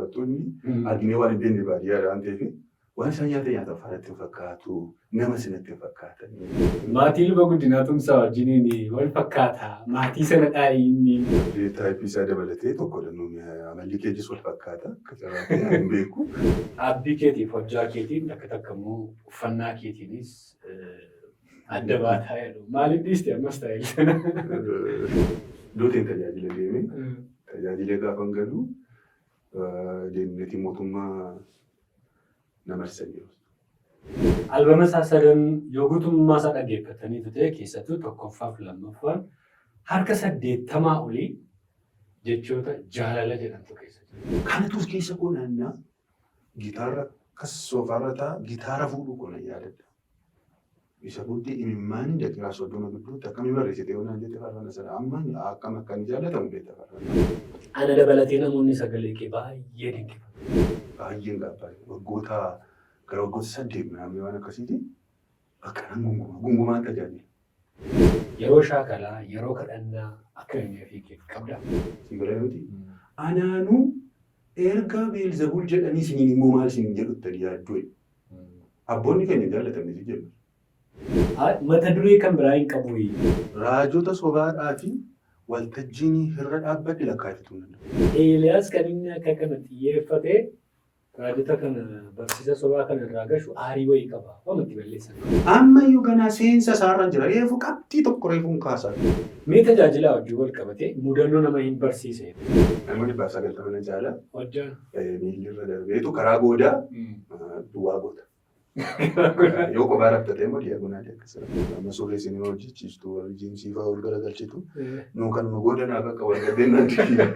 dhaabbattoonni arginee waan hin beekne baadiyyaadha waan ta'eef waan isaan nyaata faanatti fakkaatu nama sinatti fakkaatan. Maatii luba guddinaa tumsaa wajjiniin wal fakkaata. Maatii sana dhaayinni. Taayippii isaa dabalatee tokkodha nuuni amalli keejis wal fakkaata. Akka hin beeku. Abdii keetiif hojjaa keetiin akka takkammoo uffannaa keetiinis adda baataa jedhu. Maaliif dhiiste ammas taa'e sana? Dooteen tajaajila deeme. Tajaajila gaafa hin galu deemneetii mootummaa namarsan jiru. Albama isaa sadan yoo guutummaa isaa dhaggeeffataniitu ta'e keessattuu tokkoffaa fi lammaffaan harka 80 olii jechoota jaalala jedhamtu keessa jiru. Kanatus keessa koo naannaa gitaara akkas soofaarra ta'a gitaara fuudhuu koo nan yaadadha. Isa booddee imimmaan daqiiqaa 30 gidduutti akkamiin barreessite yoo naan jette faarfannaa sana amma akkam akkan jaallatamu beekta faarfannaa. Ana dabalatee namoonni sagalee kee baay'ee dinqifatu. Baay'een gaabbaa waggoota gara waggoota 8 naannoo waan akkasiiti akkanaan gungumaan tajaajila. Yeroo shaakalaa yeroo kadhannaa akkamii fi keef qabda. Simbira nuti anaanuu erga Beelzebul jedhanii isiniin immoo maal isin jedhuttanii yaadduu. Abboonni keenya jaallatamne si jedhu. Mata duree kan biraa hin qabu. Raajota sobaadhaa fi waltajjiin irra dhaabbate lakkaa'ifatu. Eeliyaas kan inni akka kana xiyyeeffatee raajota kana barsiisa sobaa kana irraa gashu aarii wayii qaba. Waanti balleessan. Amma iyyuu ganaa seensa isaarra jira. Reefu qabxii tokko reefuun kaasaa. Mee tajaajilaa wajjin wal qabatee mudannoo nama hin barsiise. Namoonni baasa galtamana jaala. Hojjaan. Miilli irra darbeetu karaa boodaa duwwaa goota. Yoo kophaa raftatee immoo diyagonaa akkasuma. Amma suurri isin hojjechiistu jiinsii fa'aa ol garagalchitu. Nuu kan nu goodanaa akka wal gaddeennaan diigaa.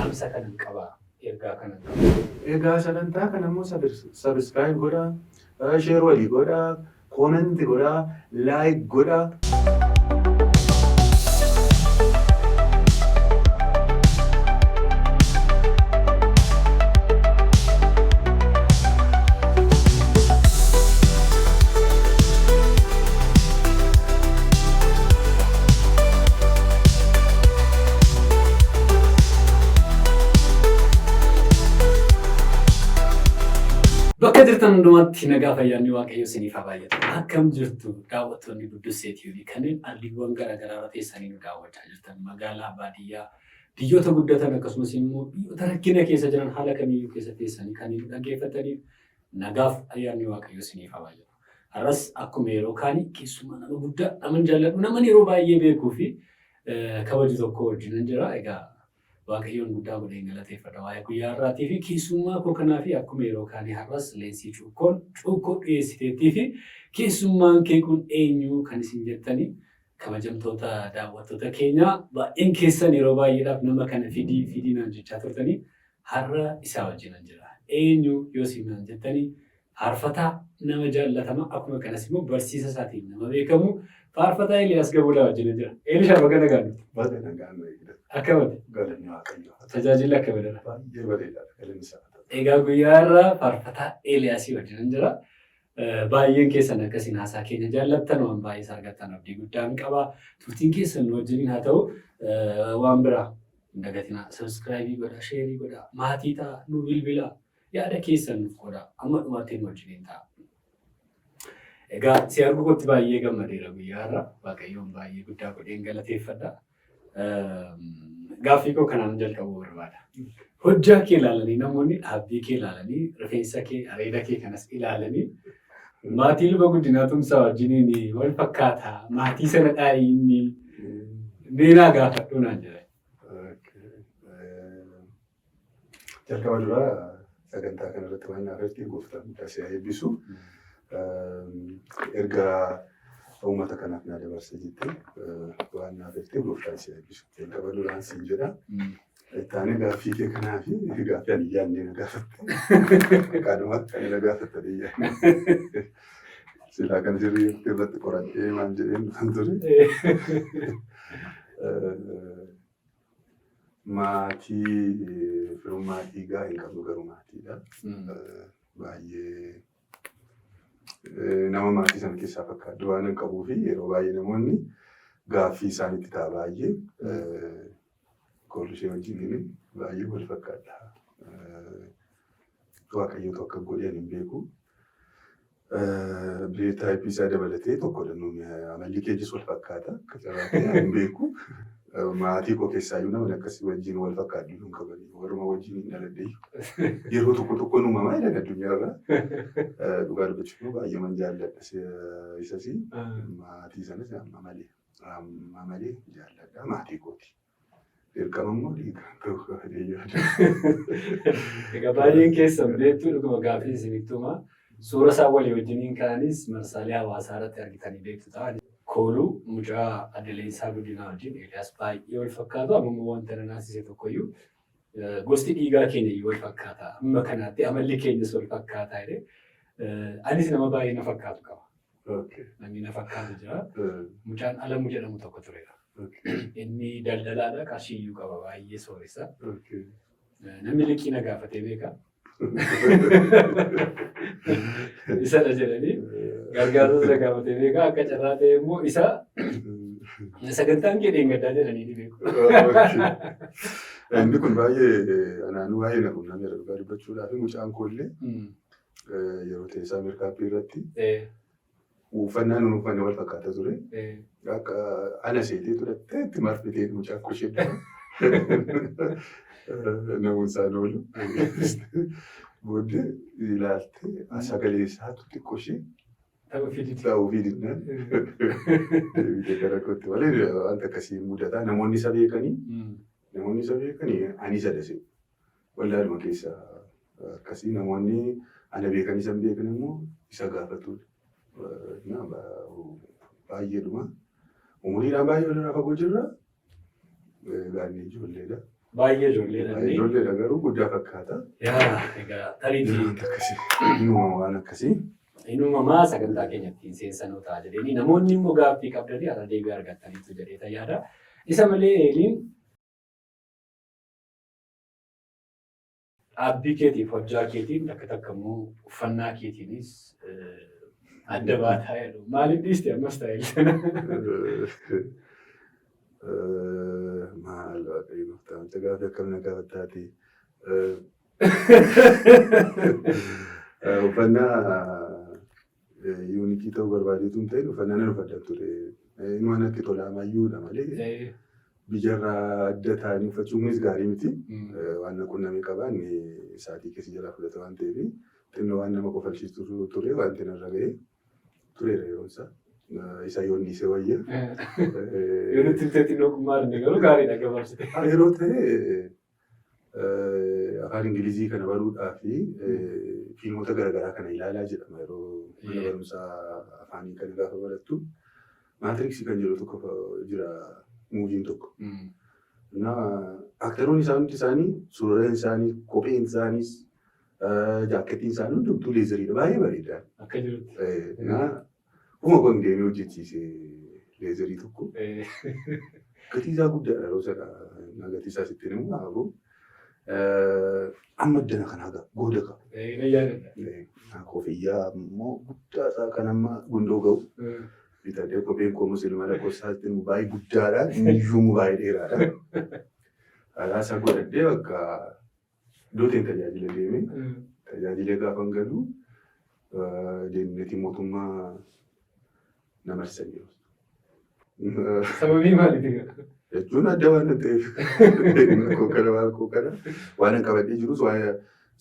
Amsa kanan qabaa. Ergaa kanan qabaa. Egaa sagantaa kana immoo sabiskiraayib godhaa, sheer walii godhaa, koomenti godhaa, laayik godhaa. Bakka jirtan hundumaatti nagaa fayyaanni waaqayyo isiniif haa baay'atu. Akkam jirtu daawwattoonni Duddusee TV kanneen alliiwwan garaagaraa irra teessanii nu daawwachaa jirtan magaalaa baadiyyaa biyyoota guddatan akkasumas immoo biyyoota rakkina keessa jiran haala kamiyyuu keessa teessanii kan nu dhaggeeffataniif nagaaf ayyaanni waaqayyo isiniif haa baay'atu. Har'as akkuma yeroo kaanii keessumaa nama guddaa nama jaalladhu nama yeroo baay'ee beekuu fi kabaju tokko wajjin jira. Egaa waaqayyoon guddaa godhee galateeffadha waa'ee guyyaa har'aatii fi keessummaa koo kanaa fi akkuma yeroo kaanii har'as leensii cuukkoo dhiyeessiteettii fi keessummaan kee kun eenyu kan isin jettanii kabajamtoota daawwattoota keenyaa baay'een keessan yeroo baay'eedhaaf nama kana fidii naan jechaa turtanii har'a isaa wajjinan jira. Eenyu yoo isin naan jettanii faarfataa nama jaallatama akkuma kanas immoo barsiisa isaatiin nama beekamu faarfataa Eeliyaas Gabuulaa wajjinan jira. Eelishaa baga nagaan nuti. Baga nagaan nuti. Akkamati? Galanni waaqayyo. Tajaajila akka badala. Baay'ee bareedaadha galanni isaa. Egaa guyyaa irraa faarfataa Eeliyaasii wajjin jira. Baay'een keessan akkasiin haasaa keenya jaallattan waan baay'ee isaa argattan abdii guddaa hin qaba. Turtiin keessan wajjin haa ta'u waan biraa hin dagatinaa. Sabiskiraayibii godhaa, sheerii godhaa, maatii ta'a, nu bilbilaa, yaada keessan nuuf godhaa. Amma dhumartiin wajjin ta'a. Egaa si arguu kootti baay'ee gammadeera guyyaa irraa. Waaqayyoon baay'ee guddaa godheen galateeffadha. Gaaffii koo kanaan jalqabuu barbaada. Hojjaa kee ilaalanii namoonni dhaabbii kee ilaalanii rifeensa kee areeda kee kanas ilaalanii maatii luba guddinaa tumsaa wajjiniin wal fakkaata maatii sana dhaayinni neenaa gaafadhu naan jedhan. Jalqaba duraa sagantaa kanarratti waan naafatti gooftaan guddaa si haa eebbisu. Erga uummata kanaaf na dabarsa jettee waan naafatti gooftaan si haa eebbisu. Jalqaba duraan siin jedha. Taane gaaffii kee kanaa fi gaaffii ani yaadnee na gaafatte. Qaadumatti ani na gaafatte yaadne. Silaa kan sirrii irratti qoradhee maal jedheen kan ture. Maatii firummaa dhiigaa hin qabnu garuu maatiidha. Baay'ee nama maatii sana keessaa fakkaatu waan hin qabuu fi yeroo baay'ee namoonni gaaffii isaanitti ta'a baay'ee. Koolishee wajjin baay'ee wal fakkaata. Waaqayyoota akka godhan hin beeku. Taayipii isaa dabalatee tokkodha nuuni amalli keenyas wal fakkaata. Akka jiraatee hin beeku. Maatii koo keessaayyuu nama akkasii wajjin wal fakkaatu hin qabani. Warruma wajjin hin dhaladhe. Yeroo tokko uumamaa jedhan addunyaarra. Dhugaa dubbachuuf baay'eeman jaalladha isas maatii sanas amma malee jaalladha maatii kooti. Dirqama immoo dhiigaan ta'uu qabadee yaada. Egaa baay'een keessan beektuu dhuguma gaaffii isinittuma suura isaa walii wajjiniin ka'anis marsaalee hawaasaa irratti argitanii beektu ta'an. Kooluu mucaa Adeleensaa Guddinaa wajjin Eeliyaas baay'ee wal fakkaatu. Amma wanta na naasise tokkoyyuu gosti dhiigaa keenya wal fakkaata. Amma kanaatti amalli keenyas wal fakkaata jedhee anis nama baay'ee na fakkaatu qaba. Namni na fakkaatu jira. Mucaan Alamuu jedhamu tokko tureera. Inni daldalaadha qarshiiyyuu qaba baay'ee sooressa. Namni liqii na gaafatee beekaa. Isadha jedhanii gargaarsa na gaafatee beekaa akka carraa ta'e immoo isa sagantaan kee dheengaddaa jedhanii ni beeku. Inni kun baay'ee anaanuu baay'ee na quunnameera dhugaa dubbachuudhaaf mucaan koollee yeroo teessaa mirkaappii irratti uffannaan nuun uffanne wal fakkaata ture. Akka ana seetee turettee itti marfitee mucaan kushedha. Namoonni isaan oolu. Booddee ilaaltee sagalee isaatu xiqqoo ishee ta'uu fi dinnaan deebitee gara kootti malee wanta akkasii mudata. Namoonni isa beekanii ani isa dase. Wallaaluma keessa akkasii namoonni ana beekanii isa beekan immoo isa gaafatudha. Baay'eedhuma. Umuriidhaan baay'ee walirraa fagoo jirra. Gaanni ijoolleedha. Baay'ee ijoolleedha. Ijoolleedha garuu guddaa fakkaata. Egaa tariitii. Inuma waan akkasii. Inumamaa sagantaa keenyatti seensanoo ta'a jedhanii namoonni immoo gaaffii qabdanii haala deebii argataniitu jedhee tayyaadha. Isa malee Eeliin dhaabbii keetiif hojjaa keetiin akka takka immoo uffannaa keetiinis adda baataa jedhu. Maaliif dhiiste ammas ta'e? Maal waaqayyo nuuftaa gaaffii akkamina gaafattaati. Uffannaa yuunikii ta'uu barbaadeetu hin ta'in uffannaa nan uffadha ture. Inni natti tola ammayyuudha malee biyyarraa adda ta'anii uffachuunis gaarii miti. Waan na qunnamee qabaa inni sa'aatii keessa jalaa fudhata waan ta'eef xinnoo waan nama kofalchiisu ture wanti narra ga'ee tureera yeroo isaa. Isa yoo dhiisee wayya. Yoo nuti xinnoo kummaadha garuu gaariidha gabaabsite. Yeroo ta'e afaan Ingilizii kana baruudhaaf fiilmoota garaagaraa kana ilaalaa jedhama yeroo mana barumsaa afaanii kana gaafa barattu. Maatiriksi kan jedhu tokko jira muuviin tokko. Aktaroonni isaanii suuraan isaanii kopheen isaaniis jaakketiin isaanii hundumtuu leezeriidha baay'ee bareeda. Akka jirutti. Uma kun deemee hojjechiise leezerii tokko. Gatii isaa guddaadha yeroo sana gatii isaa sitti himu haaboo. Amma addana kan haga gooda qaba. Koofiyyaa immoo guddaa isaa kan amma gundoo ga'u. Bitadee kopheen koo musliima lakkoofsaatti baay'ee guddaadha. Iyyuu baay'ee dheeraadha. Alaa isaa godhadhee bakka dooteen tajaajila deemee tajaajilee gaafa hin galu deemneetii mootummaa nama sanyii. Sababii maaliiti? Jechuun adda waan ta'eef kookara waan qabadhee jirus waa'ee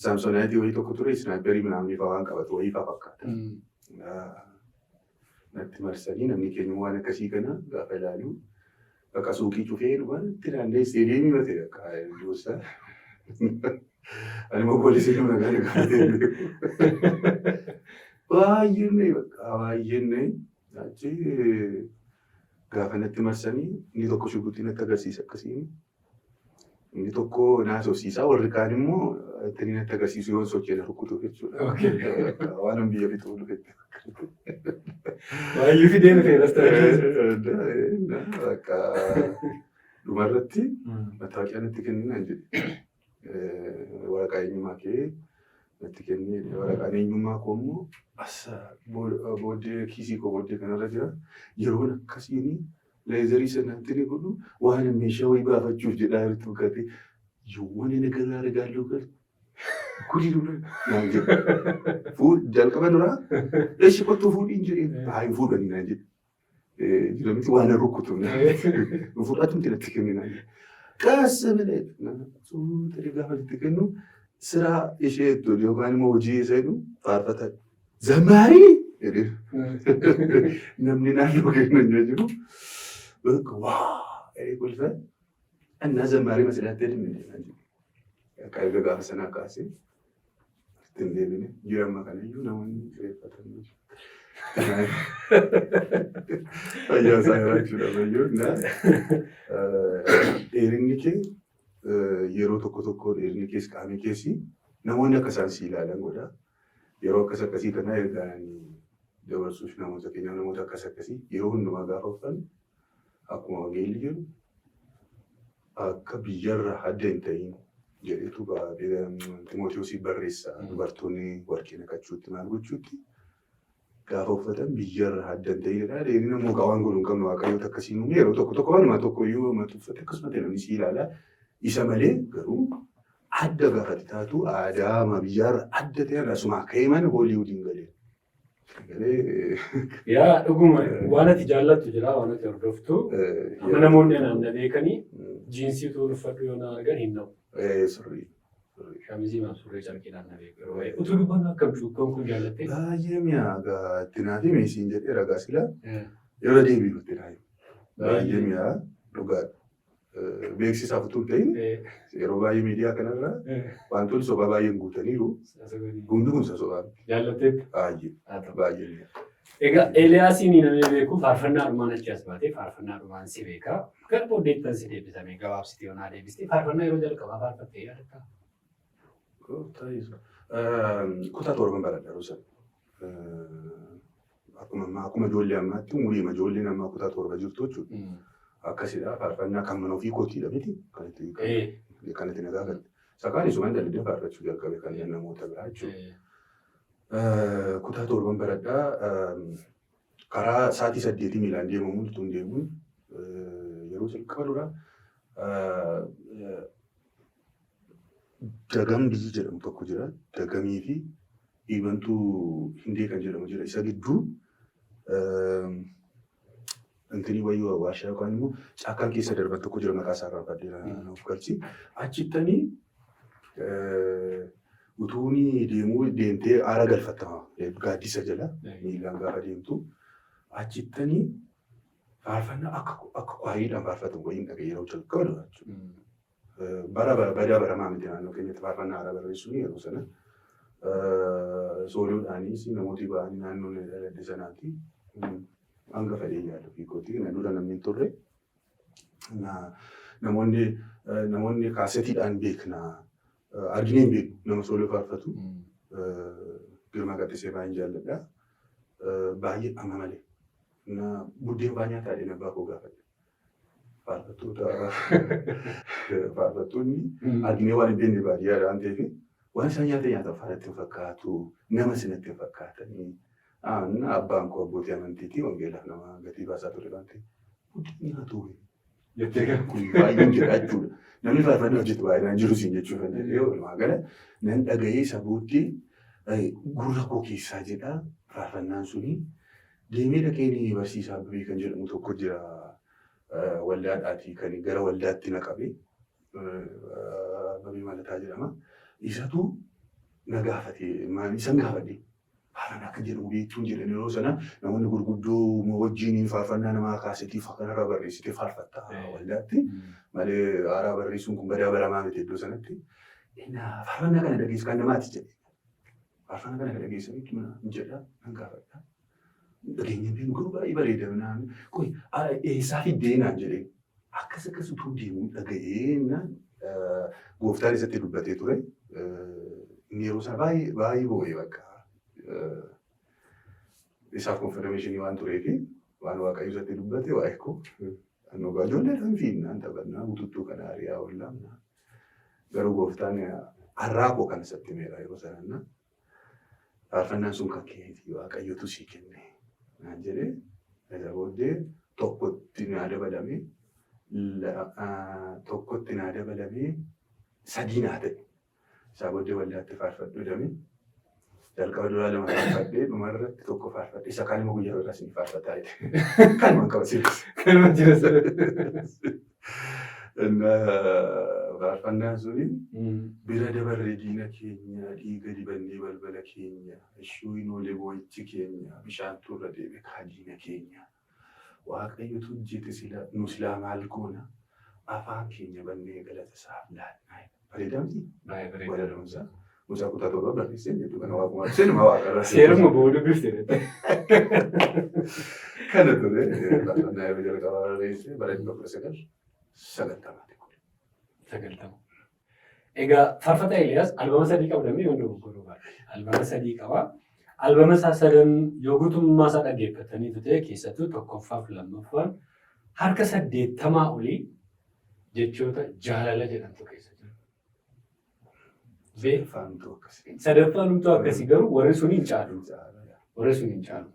saamsonaayitii wayii tokko ture snaayperii midhaanii fa'aa waan qabatu wayii fa'aa fakkaata. Natti marsanii namni keenya waan akkasii kana gaafa ilaalu bakka suuqii cufee dhuman itti naanna'ee isteediyeemii matee akka dursa. Ani immoo poolisii nama nagaa qabatee beeku. Baay'een achi gaafa natti marsanii inni tokko shugubbii natti agarsiisa akkasiin. Inni tokko naasofsiisaa warri kaan immoo itti natti agarsiisu yoo socho'ee na rukutuuf jechuudha. Waan hin biyya fixuu dhufetti. Baay'ee fidee dhufeeras ta'e. Bakka dhumarratti mattaawoqiyaa natti kenninaan jedhe. Waraqaa eenyummaa kee natti kennee waraqaan eenyummaa koo immoo booddee kiisii koo booddee kanarra jira. Yeroon akkasiin leezerii sanatti ni godhu waan meeshaa wayii baafachuuf jedhaa irratti bukkate yoo wani nagarraa argaaluu galu Kuni dura naan jedhu. Jalqaba duraa eessi kottuu fuudhiin jedhee haa hin fuudhanii naan jedhu. Jiramiti waan hin rukkutu fudhatuun jalatti kenninaa jedhu. Qaasa malee suutee gaafa itti kennu siraa ishee yookaan immoo hojii isa jedhu faarfata. Zammaarii jedhee namni naannoo kennan jiru. Waa kolfa annaa zammaarii masalaatti edemee naan jedhu. Akka egaa gaafa sanaa kaasee ittiin deebine jirama kanayyuu namoonni reeffatan. Fayyaa isaa jiraachuudha fayyoo. Dheerinni kee yeroo tokko dheerinni kees qaamni keessi namoonni akka isaan si ilaalan godha. Yeroo akkasii kana ergaan dabarsuuf namoota keenya namoota akkasii yeroo hundumaa gaafa uffannu akkuma wangeelli jedhu akka biyyarra adda hin ta'in jedhetu Timootewos barreessa dubartoonni warqee naqachuutti maal gochuutti. Gaafa uffatan biyyarra adda hin ta'inidha. Dheerina immoo waan godhu hin qabnu waaqayyoota akkasiin uume yeroo tokko waanuma tokko iyyuu uummata uffate akkasuma ta'e namni si ilaala. Isa malee garuu adda gaafa taatu aadaa biyyarra adda ta'an asuma akka himan Hooliwudiin galee. Yaa dhuguma waan ati jaallattu jira waan ati hordoftu amma namoonni naannoo beekanii jiinsii utuu uffadhu yoo na argan hin na'u. Sirrii. Shamizii surree carqiidhaan na beeku. Utuu dubbannu akkam cuukkoon kun jaallattee? Baay'ee mi'aagaa itti naafi meesiin jedhee ragaa silaa irra deebi'u itti naafi. Baay'ee mi'aa dhugaadha. Beeksisaaf utuu hin ta'in yeroo baay'ee miidiyaa kanarra wantoonni sobaa baay'een guutaniiru. Hundi kun isa sobaa. Jaallatteetti? Baay'ee mi'aa. Egaa Eeliyaasiin namni beeku faarfannaadhumaan achi as baatee faarfannaadhumaan si beekaa. Gara booddeettan si deebisame gabaabsitee onaa deebistee faarfannaa yeroo jalqabaa faarfattee yaadatta? Kutaa torban baradha ruusan. Akkuma ijoollee ammaatti umuriima ijoolleen ammaa kutaa torba jirtu jechuudha. Akkasidha faarfannaa kan mana ofii kootiidha miti kan itti nagaa galte. Sakaan isumaan daldee faarfachuu jalqabe kan namoota biraa jechuudha. Kutaa torban baradhaa karaa sa'aatii 8 miilaan deemamuun tun deemuun yeroo jalqaba dura Dagam biyyi jedhamu tokko jira. Dagamii fi dhiibantuu hindee kan jedhamu jira. Isa gidduu intini wayyoo warshaa yookaan immoo caakkaan keessa darban tokko jira maqaa isaa irraa faddeera nuuf galchi. Achittanii utuuni deemtee aara galfattama gaaddisa jala miilaan gaafa deemtu achittanii faarfannaa akka kwaayidhaan faarfatan wayiin dhaga'ee yeroo jalqaba dura jechuudha. Badaa baramaa miti naannoo keenyatti faarfannaa haaraa barreessuun yeroo sana sooluudhaanis namooti ba'anii naannoo dhaladde sanaatti hanga fedhee yaadu fiikooti na dura namni hin turre namoonni kaasetiidhaan beekna arginee hin beeku nama sooluu faarfatu Girmaa Gaddisee baay'een jaalladha. Baay'ee amma malee buddeen baay'ee taa'ee nabbaa koo gaafadha. Faarfattoonni arginee waan hin beekne baadiyyaadha waan ta'eef waan isaan nyaata faarratti hin fakkaatu nama sinatti hin fakkaatanii abbaan koo abbootii amantiitii wangeelaaf nama gatii baasaa ture waan ta'eef buddeen nyaatu jettee kun baay'een jedha jechuudha. Namni faarfannaa hojjetu baay'inaan jiru siin jechuuf kan jedhee walumaa gala nan dhaga'ee isa booddee gurra koo keessaa jedha faarfannaan suni deemee dhaqee barsiisaa Abibee kan jedhamu tokko jira. Waldaadhaatii kan gara waldaatti naqabe Abibee Malataa jedhama. Isatu na gaafate isan gaafadhe faarfannaa akka jedhamu beektuun jedhan yeroo sana namoonni gurguddoo wajjin faarfannaa namaa kaasetii kanarraa barreessitee faarfattaa waldaatti malee haaraa barreessuun kun badaa baramaa miti iddoo sanatti. Faarfannaa kana dhageessu kan namaati jedhe. Faarfannaa kana dhageessanitti jedha nan gaafadha. Dhageenya beeku garuu baay'ee bareeda naan qoy eessaa fiddee naan jedhee akkas utuu deemuu dhaga'ee gooftaan isatti dubbatee ture. Inni yeroo sana baay'ee boo'ee bakka isaaf konfirmeeshinii waan tureefi waan waaqayyo isatti dubbate waa'ee koo annoo ijoolleedhaan fiinnaan taphannaa bututtuu kana hariyaa oollamna. Garuu gooftaan har'aa koo kan isatti meera yeroo sananna faarfannaan sun kan keeti waaqayyotu sii kenne. Naan jedhee isa booddee tokkotti naa dabalamee sadii naa ta'e. Isaa booddee waldaatti faarfadhu jedhame. Jalqaba duraa lama faarfadhee dhuma irratti tokko faarfadhe. Isa kaan immoo guyyaa biraas ni faarfataa jedhe. Kanuma qabsiis. Kanuma jira sana. Faarfannaan suni bira dabarree diina keenya dhiiga dibannee balbala keenya ishuu inoolee boo'ichi keenya bishaan turre deebi'e kaa diina keenya. Waaqayyotu hojjete nu silaa maal goona afaan keenya bannee galata isaaf laannaa. Bareedamti? Baay'ee bareeda. Walaloomsaa. Mucaa kutaa torba barreessee jedhu kana waaquma seenuma waaqarra. Seeruma booda biftee. Kana ture faarfannaa yeroo jalqabaa barreessee bara 1990. Egaa faarfataa Eeliyaas albama 3 qabdamee waan dogoggoruu baadha. Albama 3 qaba. Albama isaa 3 yoo guutummaa isaa dhaggeeffataniitu ta'e keessattuu tokkoffaa fi lammaffaan harka 80 olii jechoota jaalala jedhamtu keessa jiru. Sadaffaan akkasii garuu warri sun hin caalu. Warri sun hin caalu.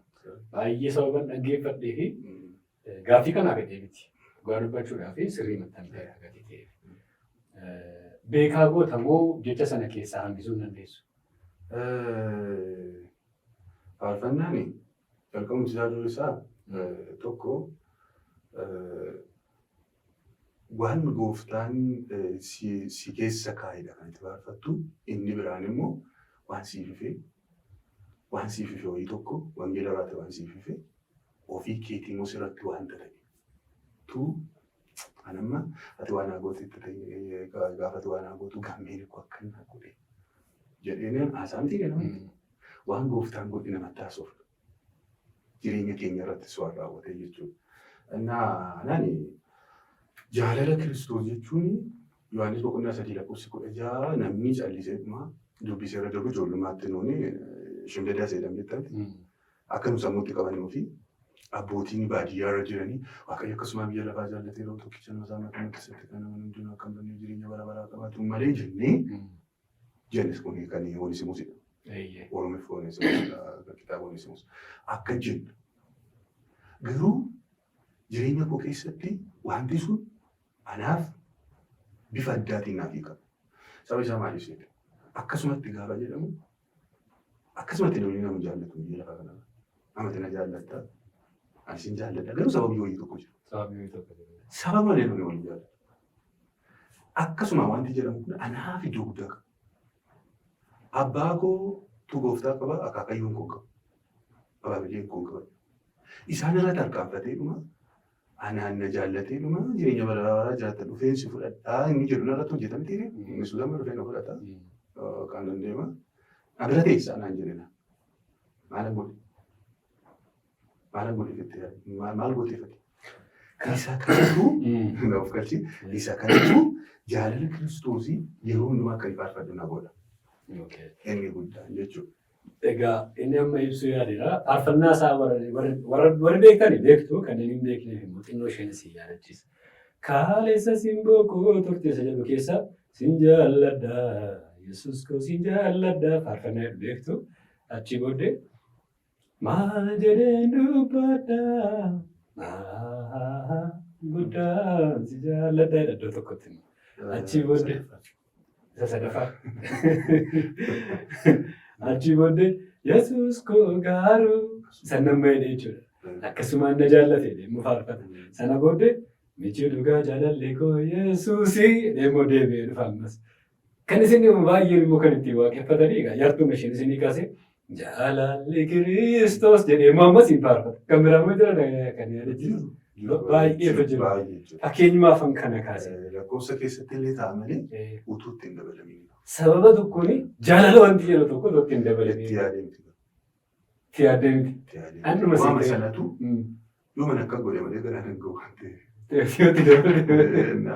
Baay'ee sababan dhaggeeffadhee fi gaaffii kanaa gadee miti. Dhugaa dubbachuudhaa fi sirrii maxxanfee gadee ta'eef. Beekaa goota moo jecha sana keessaa hambisuu hin dandeessu? Faarfannaan jalqabumti isaa dura isaa tokko waan gooftaan si keessa kaa'edha kan itti faarfattu. Inni biraan immoo waan siif ife wayii tokko wangeela irraa waan siif ife ofii keetii immoo sirratti waan ta'e. Anamma ati waan agootitti ta'e gaafa ati waan agootu gammeen koo akka hin godhe jedheen haasaamti jedhamu waan gooftaan godhe namatti haasofna jireenya keenya irratti waan raawwate jechuudha. Nani jaalala Kiristoos jechuun Yohaannis 3:16 namni calliseetuma dubbisee irra darbu ijoollummaatti nuuni shimbidaa seedhan jettatti akka nu sammuutti qabannuu fi abbootiin baadiyyaa irra jiranii waaqayyo akkasuma biyya lafaa jaallatee yeroo tokkicha nama isaa mataa keessatti kan nama hundinuu akka hin jireenya bara baraa qabaatu malee jennes kun kan Oneesimoos Oromoof Oneesimoos kitaaba Oneesimoos akka jennu garuu jireenya koo keessatti wanti sun anaaf bifa addaatiin naaf hiika. Sababa isaa maaliif seete? Akkasumatti gaafa jedhamu akkasumatti namni nama jaallatu biyya lafaa kanarra amati na jaallattaa. Asin jaalladha garuu sababii wayii tokko jira. Sababa malee namni waliin jaallatu. Akkasuma wanti jedhamu kun anaaf iddoo guddaa qaba. Abbaa kootu gooftaa qaba, akaakayyuun koo qaba. Abaabileen koo qaba. Isaan irratti harkaanfatee dhuma, anaan na jaallatee dhuma jireenya bara baraa jiraata dhufeensi fudhadhaa inni jedhu irratti hojjetame ta'e innis lama dhufeenya fudhata. Kan dandeema. Abira teessaa naan jedhena. Maala godhe? Maal gooteeffate? Isa kanatu naaf galchi. Isa kanatu jaalala Kiristoosii yeroo hundumaa akka faarfadhu na godha. Inni guddaan jechuudha. Egaa inni amma ibsuu yaadedha. Faarfannaa isaa warra beektan beektu kanneen hin beekneef immoo xinnoo isheen si yaadachiisa. Kaalessa simboo koo turteessa jedhu keessa sin jaalladha Yesuus koo sin jaalladha faarfannaa beektu achi booddee maal jedheen dubbadha guddaan si jaalladha iddoo tokkotti achi booddee isa sadaffaa achi booddee Yesuus koo garuu san nama jedhee jechuudha. Akkasumaan na jaallate deemu faarfata. Sana booddee michuu dhugaa jaalallee koo Yesuusii deemoo deebi'ee dhufa ammas. Kan isin baay'ee immoo kan ittiin waaqeffatanii egaa yartuun isheen isinii kaasee jaalalli Kiristoos jedhee ammas hin faarfata. Kan biraa jira kan yaadachiisu baay'eetu jira. Fakkeenyumaaf kana kaasee. Lakkoofsa keessatti illee ta'a malee utuu ittiin dabalamiin. Sababa tokkoon jaalala wanti jedhu tokko itti hin dabalamiin. Itti yaadeemti. Waama sanatu yoo mana akka godhe malee garaa nan gahu waan ta'eef. Itti dabalamiin.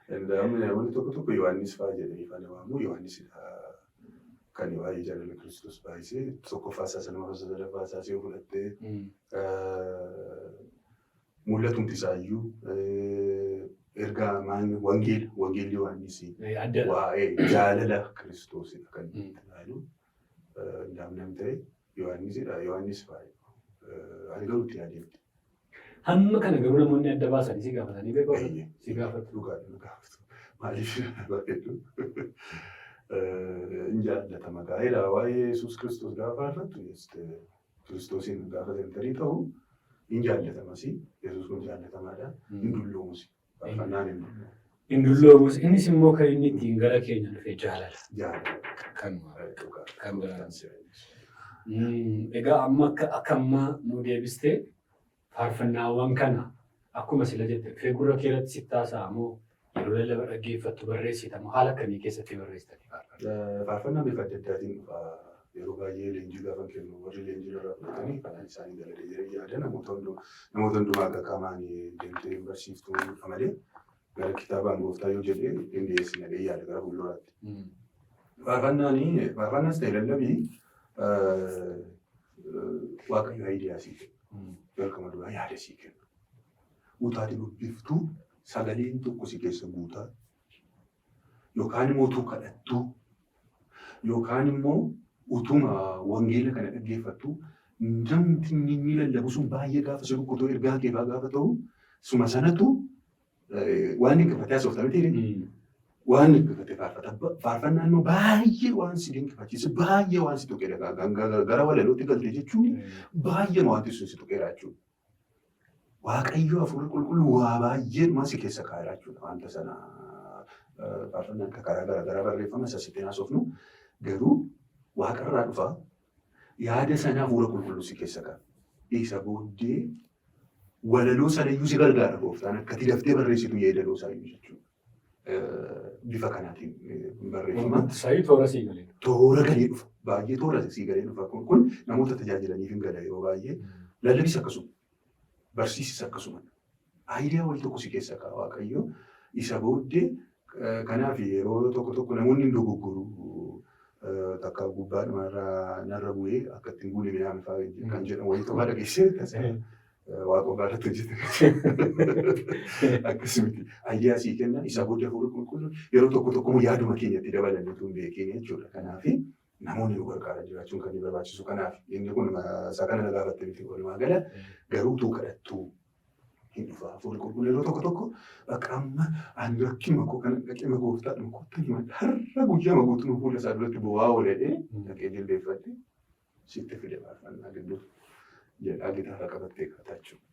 Namoonni tokko Yohaannis fa'aa jedhanii faana waamu Yohaannisidha. Kan waa'ee jaalala Kiristoos baay'isee tokkoffaa isaa sana sadaffaa isaa yoo fudhattee mul'atumti isaayyuu ergaa wangeelli Yohaannis waa'ee jaalala Kiristoosidha kan ilaalu namni ta'e Yohaannisidha. Yohaannis baay'ee ani garuu itti yaadeemti. Hamma kana garuu namoonni adda baasanii si gaafatanii beeku. Si gaafatu. Dhugaadha gaafatu. Maaliif baay'eetu. hin jaallatama gaa'eedha. Waa'ee Yesuus Kiristoos gaafa faarfattu Kiristoosiin gaafa sentarii ta'u hin jaallatamas. Yesuus kun jaallatamaadha. Hin dulloomus. Faarfannaan hin dulloomu. Hin dulloomus. Innis immoo kan inni ittiin gara keenya dhufe jaalala. Jaalala. Kan biraan. Egaa amma akka ammaa nu deebistee faarfannaawwan kana akkuma sila jette dhufee gurra keeratti sitti haasa'amoo yeroo lallaba dhaggeeffattu barreessitamu haala akkamii keessatti barreessitanii? Faarfannaa bifa adda addaatiin dhufa. Yeroo baay'ee leenjii gaafa kennu warri leenjii irraa fudhatanii kan isaanii galatee yaada namoota hundumaa akka qaamaan deemtee barsiiftuu malee gara kitaabaan gooftaa yoo jedhee hin dhiyeessine yaada gara fuulduraatti. Faarfannaas ta'e lallabii waaqayyo ayidiyaa sii kennu. Jalqaba duraa yaada sii kennu. Utaati dubbiftuu sagaleen tokko si keessa guutaa yookaan immoo utuu kadhattuu yookaan immoo utuma wangeela kana dhaggeeffattuu namni inni lallabu sun baay'ee gaafa si rukkutoo ergaa keefaa gaafa ta'u suma sanatu waan dinqifatee haasofta miti waan dinqifatee faarfata. Faarfannaan immoo baay'ee waan si dinqifachiisu baay'ee waan si tuqeedha. Gara walalootti galtee jechuun baay'ee wanti sun si tuqeedha jechuudha. Waaqayyo hafuura qulqulluu waa baay'ee dhuma si keessa kaa'eera jechuudha. Wanta sana faarfannaan karaa garaagaraa barreeffama sassiiteen haasofnu garuu waaqarraa dhufa yaada sana hafuura qulqulluu si keessa kaa'a. Isa booddee walaloo sana iyyuu si gargaara gooftaan akkati daftee barreessitu yeedaloo isaa iyyuu jechuudha. Bifa kanaatiin barreeffama. Saayii toora sii galee. Toora galee dhufa. Baay'ee toora sii galee dhufa. Kun namoota tajaajilaniif hin gala yeroo baay'ee lallabis akkasuma. Barsiisis akkasuma. Aayidiyaa wayii tokko si keessa kaa'a waaqayyo. Isa booddee kanaaf yeroo tokko namoonni hin dogoggoru. Takka gubbaadhumarraa narra bu'ee akka ittiin buune midhaan fa'aa kan jedhamu wayii tokko dhageessee waaqa baadhatu hojjete. Akkasumatti aayidiyaa sii kenna. Isa booddee hafuura qulqulluu yeroo tokko yaaduma keenyatti dabalanii utuu hin beekin jechuudha. Kanaaf namoonni nu gargaara jiraachuun kan barbaachisu. Kanaaf inni kun isaa kana na gaafatte miti walumaa gala garuu utuu kadhattuu hin dhufa. Hafuurri qulqulluu yeroo tokko bakka amma ani rakkina koo kana dhaqee gooftaadhaan kottan himadha. Har'a guyyaa guutuu fuula isaa duratti bu'aa ooledhee dhaqee jilbeeffadhe sitti fide faarfannaa gidduu jedhaa gitaara qabattee kaataa jechuudha.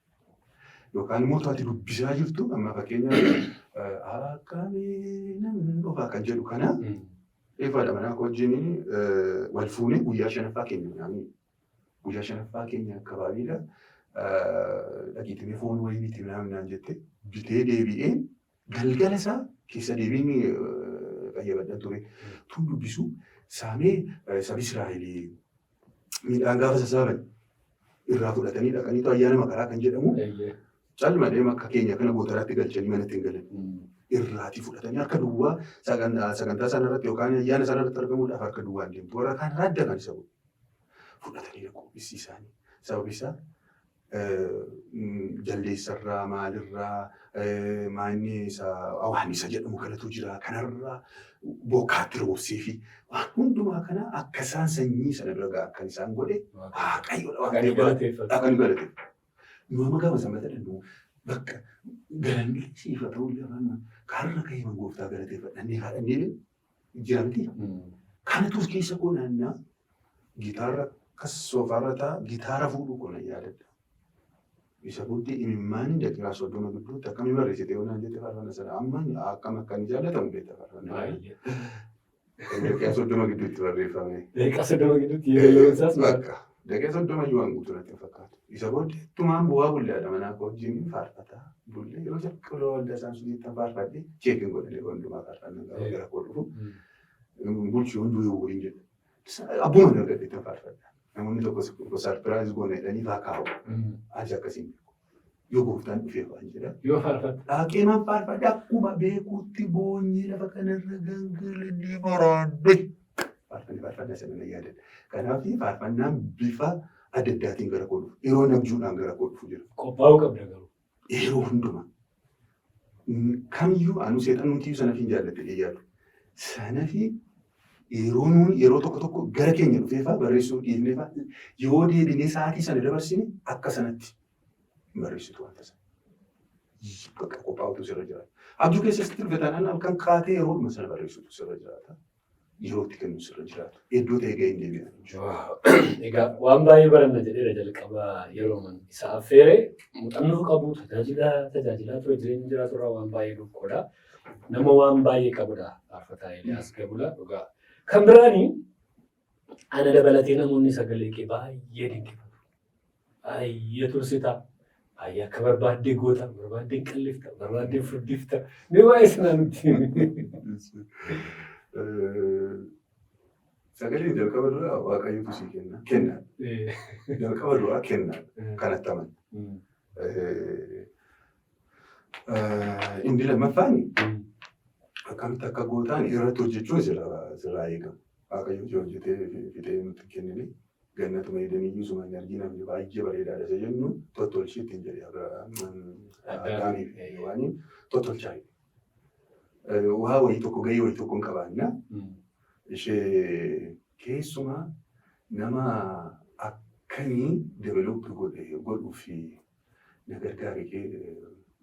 Yookaan immoo ati dubbisaa jirtu amma fakkeenyaaf akkamii namni dhufaa kan jedhu kana eefaadha manaa wajjin wal fuunee guyyaa shanaffaa keenya guyyaa shanaffaa keenya akkabaabidha. Dhaqiitimee foon wayii bitti naan jette bitee deebi'ee galgala isaa keessa deebiin qayyabadha ture. Tun dubbisu saamee saba Israa'elii midhaan gaafa sassaaban irraa fudhatanii dhaqanii ayyaana makaraa kan jedhamu calmadee akka keenya kana gootaraatti galchanii manatti hin galan. Irraati fudhatanii harka duwwaa sagantaa sanarratti yookaan ayyaana sanarratti argamuudhaaf harka duwwaan deemtu. Warra kaan radda kan isa fudhatanii dhaqu bisi isaanii. Sababi isaa jaldeessarraa maalirraa maanni isaa awaanisa jedhamu kanatu jira. Kanarraa bokkaatti roobsee fi waan hundumaa kana akka isaan sanyii sana bira akka isaan godhe waaqayyoodha waan ta'eef akka inni galateef. Nu amma gaafa sanbata danda'u bakka galanni siifa ta'uu lafa karra ka'ee gooftaa galateeffadhannee haadhannee jira miti. Kanatus keessa koo naannaa gitaara akkas soofaarra ta'a gitaara fuudhuu koo nan yaadadha. Isa booddee imimmaan daqiiqaa 30 gidduutti akkamii barreessite yoo naan jette faarfannaa sana amma akkam akkan jaallatamu beekta faarfannaa. Daqiiqaa 30 gidduutti barreeffame. Daqiiqaa 30 gidduutti yeroo isaas bakka daqiiqaa 30 iyyuu waan guutuu natti fakkaatu. Isa booddee tumaan bu'aa bulleedha manaa koo wajjin faarfataa bullee yeroo jalqaba waldaa isaan suniitti faarfadhee cheekiin godhanii hundumaa faarfannaa gara koo dhufu bulchuu hunduu waliin jedhu. Abbuma dargaggeetti faarfadha. Namoonni tokko sarpiraayiz goone jedhanii faakaa'u. Aja akkasiin yoo gooftaan dhufee waan jedha. Yoo faarfadha. Dhaaqeemaan faarfadha akkuma beekuutti boonyee lafa kanarra gangalanee baraadde. Faarfannaa sana na yaadadha. Kanaaf faarfannaan bifa adda addaatiin gara koo dhufu. Yeroo nabjuudhaan gara koo dhufu jira. Qophaa'uu qabda garuu. Yeroo hundumaa. Kamiyyuu anu seexan nuti sana fi jaalladhe yaadu. Sana fi yeroo tokko gara keenya dhufeefaa barreessuu dhiifneefaa yoo deebinee sa'aatii sana dabarsine akka sanatti barreessitu wanta sana. Bakka qophaa'utu sirra jiraata. Abjuu keessatti hirkatanaan halkan kaatee yeroodhuma sana barreessitu sirra jiraata. yerootti kennu sirra jiraatu. Iddoo ta'e ga'ee hin deebi'an. Egaa waan baay'ee baranna jedheera jalqaba yeroo isa affeeree muuxannoo qabu tajaajilaa ture jireenya jiraaturraa waan baay'ee dhukkoodha. Nama waan baay'ee qabudha faarfataa Eeliyaas Gabulaa dhugaa. Kan biraanii ana dabalatee namoonni sagalee kee baay'ee dinqifatu. Baay'ee tursita. Baay'ee akka barbaaddee goota, barbaaddee qallifta, barbaaddee furdifta. Ni waa'ee sanaa nutti. Sagaleen jalqaba duraa Waaqayyotu sii kenna. Kenna. Jalqaba duraa kenna. Kanatti amanu. Inni lammaffaani akkamitti akka gootaan irratti hojjechuun sirraa eegama. Waaqayyo hojjetee fixee nutti kennine gannatuma edeniyyuu suma hin argina baay'ee bareedaadha isa jennu tottolchii ittiin jedhee Adaamiif Hewaaniin tottolchaa jedhe. Waa wayii tokko gahee wayii tokko hin qabaanna. Ishee keessumaa nama akkamii developpi godhuu fi na gargaaree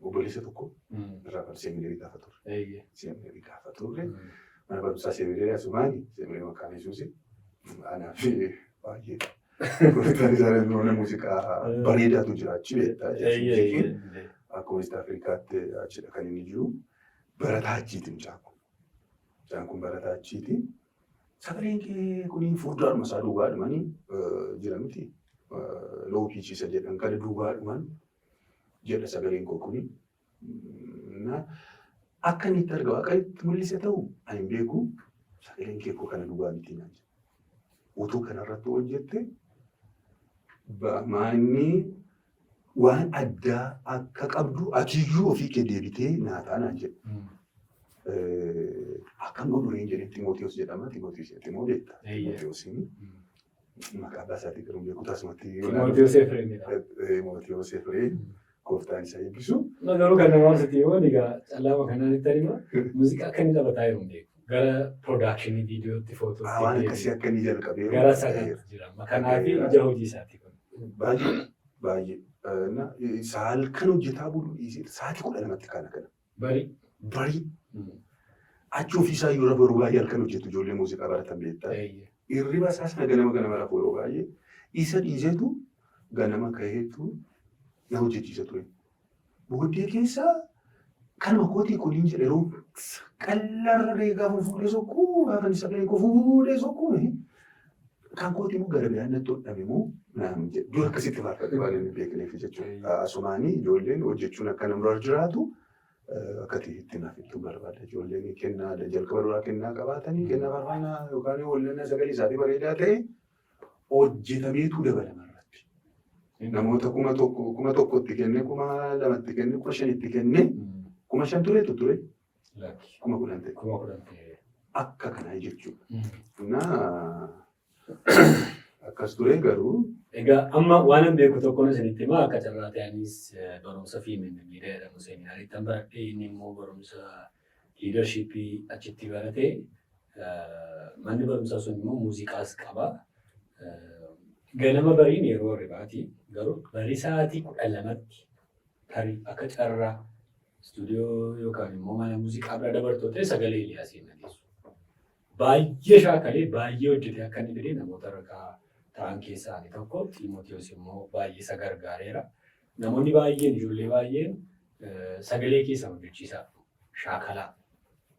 obboleessa tokko irraa seemineerii gaafa turre. Seemineerii gaafa turre mana barumsaa seemineerii asumaani seemineerii maqaan Yesuusi anaa fi baay'ee gooftaan isaa mana muuziqaa bareedaatu jira achi beektaa. Akkuma East Afrikaatti achidha kan inni jiru. Barataa achiiti mucaan kun. Mucaan kun barataa achiiti. Sagaleen kee kuniin fuulduraadhuma isaa duubaadhumanii jira miti. Low pitch isa jedhan kana duubaadhumaan jedha sagaleen koo kuni. Akka inni itti argamu akka itti mul'ise ta'u ani hin beeku sagaleen kee koo kana duubaa miti naan jedha. Utuu kanarratti hojjette maanni waan addaa akka qabdu atiyyuu ofii kee deebitee naataa naan jedha. Akkam godhu hin jedhe Timooteos jedhama. Timooteos immoo beekta. Timooteosiin maqaa abbaa isaatii garuu beeku tasumatti. Timooteos Efreemidha. Timooteos Efreem gooftaan isaa eebbisu. Garuu kan nama ibsate yoo egaa callaama kanaan argina muuziqaa akkanii taphataa jiru beeku. Gara production viidiyootti footoo. Waan akkasii akkanii jalqabee. Gara sagaatti jira. Kanaaf ija hojii isaati kun. Baay'ee. Isaa halkan hojjetaa buluu dhiisee sa'aatii 12tti kana. Barii. Achi ofiisaa yeroo baruu baay'ee halkan hojjetu ijoollee muuziqaa baratan beektaa. Hirriba isaas ganama rafuu yeroo baay'ee isa dhiisetu ganama ka'eetu na hojjechiisa ture. Booddee keessaa kanuma kootii koliin jedhe yeroo qallarra reegaa fuudhee sokkuu gaafa sagalee koo fuudhee sokkuu kan kootii immoo gara biraan natti hodhame immoo dura akkasitti faarfadhe waan inni beekneef jechuudha. Asumaanii ijoolleen hojjechuun akka namarra jiraatu akkati itti naaf ibsuu barbaada. Ijoolleen kennaa jalqaba duraa kennaa qabaatanii kennaa faarfannaa yookaan wallana sagalee isaatii bareedaa ta'e hojjetameetu dabalama irratti. Namoota kuma tokkotti kenne, kuma lamatti kenne, kuma shanitti kenne, kuma shan tureetu ture. Kuma kudhan ta'e. Akka kanaa jechuudha. Akkas ture garuu. Egaa amma waan hin beeku tokkoon isinitti himaa akka carraa ta'anis barumsa fi miidiyaa jedhamu seminaariitti kan baradhee inni immoo barumsa liidarshiippii achitti baratee manni barumsaa sun immoo muuziqaas qaba. Ganama bariin yeroo ribaati garuu barii sa'aatii 12tti tarii akka carraa istuudiyoo yookaan immoo mana muuziqaa bira dabartootee sagalee Eeliyaasiin dhageessu. Baay'ee shaakalee baay'ee hojjetee akka inni jedhee namoota ragaa ta'an keessaa inni tokko Timooteos immoo baay'ee isa gargaareera. Namoonni baay'een ijoollee baay'een sagalee keessa hojjechiisaa shaakalaa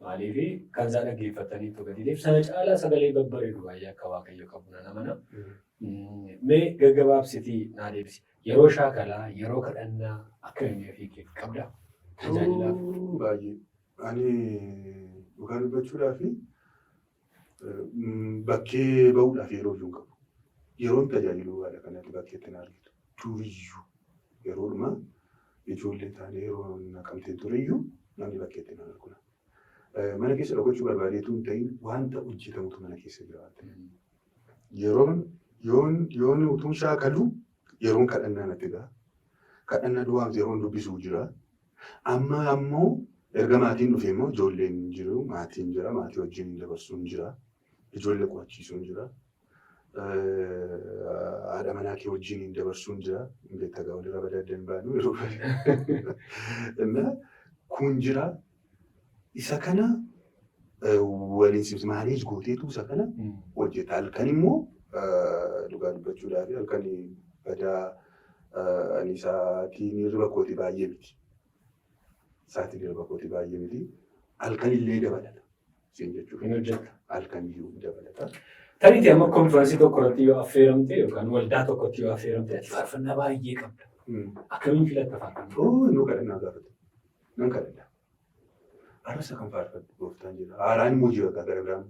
maaliif kan isaa dhaggeeffatanii tugataniif sana caalaa sagalee babbareedu baay'ee akka Waaqayyo qabu nan amana. Mee gaggabaabsitii naa deebisi. Yeroo shaakalaa yeroo kadhannaa akka inni ofii qabda tajaajilaaf. Baay'ee ani dhugaa dubbachuudhaaf bakkee bahuudhaaf yeroo iyyuu qabu. Yeroon tajaajiluu haala kanatti bakkeetti na argitu. Duriyyuu yeroodhuma ijoollee taanee yeroo naqamtee tureyyuu namni bakkeetti na argina. Mana keessa dhokachuu barbaadeetu hin ta'in wanta hojjetamutu mana keessa jiraata. Yoon utuun shaakalu yeroon kadhannaa natti gaha. Kadhannaa du'aaf yeroon dubbisuu jira. Amma ammoo erga maatiin dhufe immoo ijoolleen jiru, maatiin jira, maatii wajjin dabarsuun jira. Ijoollee qo'achiisuun jira. Haadha manaa kee wajjin dabarsuun jira. Beektaa gaa walirra badaadan baanu yeroo baay'ee. Kun jira. Isa kana waliin simsi maaliif gooteetu isa kana hojjeta. Halkan immoo dhugaa dubbachuudhaaf halkan badaa anisaatiin hirriba kooti baay'ee miti. Saatiin hirriba kooti baay'ee miti. Halkan illee dabalata. Siin jechuudha. Halkan iyyuu dabalata. Tariitii amma konfiraansii tokko irratti yoo affeeramte yookaan waldaa tokkotti yoo affeeramte ati faarfannaa baay'ee qabda. Akkamiin filatta faarfannaa? Nuu kadhannaa gaafata. Nan kadhadha. Arrasa kan faarfadhu gooftaan jira. Haaraan immoo jiru gara biraan.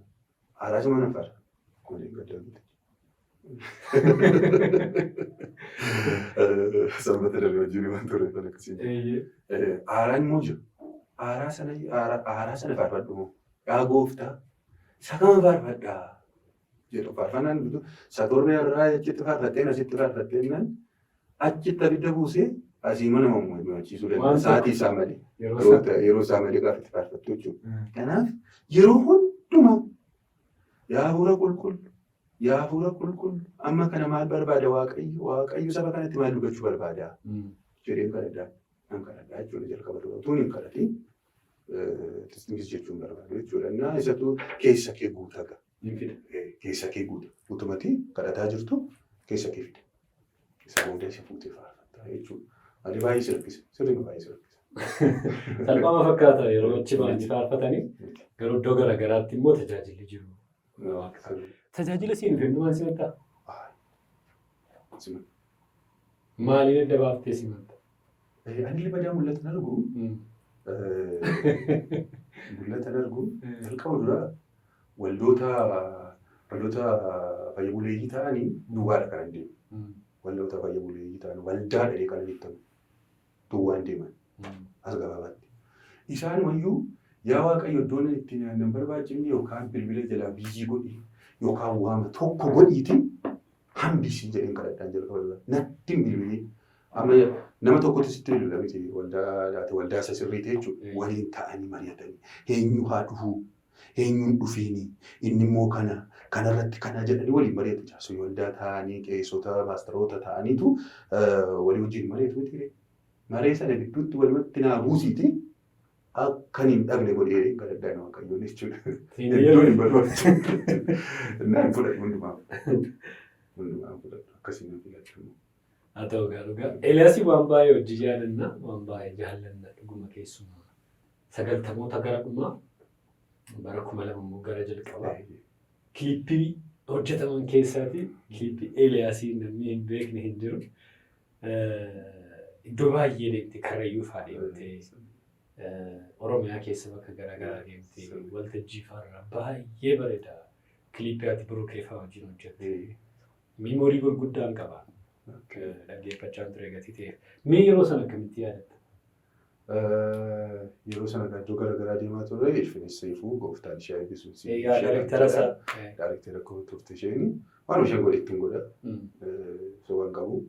Haaraas mana faarfadhu. Kun gaddaa guutuu. Sabbata darbe wajjin waan ture kan akkasii. Haaraan immoo jiru. Haaraa sana faarfadhu. Yaa gooftaa sakama faarfadhaa jedhu faarfannaan bitu satorree irraa achitti faarfatteen asitti faarfatteennan achitti abidda buusee asii mana mammachiisuu danda'a. Sa'aatii isaa malee yeroo isaa malee gaafa itti faarfattu jechuudha. Kanaaf yeroo hundumaa yaa hafuura qulqullu amma kana maal barbaada waaqayyo saba kanatti maal dubbachuu barbaada jedheen kadhadhaa jechuudha jalqaba dura utuun hin kadhatiin. Tistingis jechuun barbaadu jechuudha. Innaa isatu keessa kee guutaa ga'a. Keessa kee guuta. Utumati kadhataa jirtu keessa kee fida. Isa booda isa fuutee faarfattaa jechuudha. Ani baay'ee sirkisa. Sirriin baay'ee sirkisa. Salphama fakkaata yeroo achi baay'ee faarfatanii garuu iddoo garaagaraatti immoo tajaajilli jiru. Tajaajila siin fennumaan simantaa? Maaliin adda baaftee simantaa? Ani badaa mul'atan argu. Mul'atan argu. Jalqaba duraa waldoota fayyabuleeyyii ta'anii duwwaadha kan deemu. Waldoota fayyabuleeyyii ta'an waldaa dhalee kan jettamu duwwaan deeman as gabaabaatti. Isaan wayyuu yaa waaqayyo iddoon itti hin barbaachifne yookaan bilbila jalaa biyyii godhi yookaan waama tokko godhiitiin hambisii jedheen kadhadhaan jalqaba duraa. Natti hin bilbilee amma nama tokkotti sitti bilbila miti waldaa isa sirrii ta'e jechuudha. Waliin ta'anii mari'atanii eenyu haa dhufuu eenyuun dhufeeni inni immoo kanarratti kana jedhanii waliin mari'atu jaarsuu waldaa ta'anii qeessota maasteroota ta'aniitu walii wajjin mari'atu miti. Maree sana gidduutti walumatti naa buusiiti akkan hin dhaqne godhee kadhadhaan waaqayyoon jechuudha. Iddoon hin barbaachisu. Naan fudhatu hundumaa fudhatu akkasiin filachuudha. Haa ta'u gaariidha. Eeliyaasii waan baay'ee hojii jaalannaa waan baay'ee jaalannaa dhuguma keessumaa 90moota gara dhumaa bara 2000 gara jalqabaa kiliippii hojjetaman keessaati kiliippii Eeliyaasii namni hin beekne hin jiru. Iddoo baay'ee deemtee Karrayyuu fa'aa deemtee Oromiyaa keessa bakka garaagaraa deemtee waltajjii fa'aa baay'ee bareeda kiliippii ati Birukee fa'aa wajjin hojjette. Miimoorii gurguddaan qaba. Dhaggeeffachaa ture gatii ta'eef. Mee yeroo sana akkamitti yaadatta? Yeroo sana iddoo garaagaraa deemaa ture Ilfineessaafuu gooftaan ishee eebbisuun Daayirektara isaa. Daayirektara turte isheen waan isheen godhe ittiin godha. Sobaan qabu.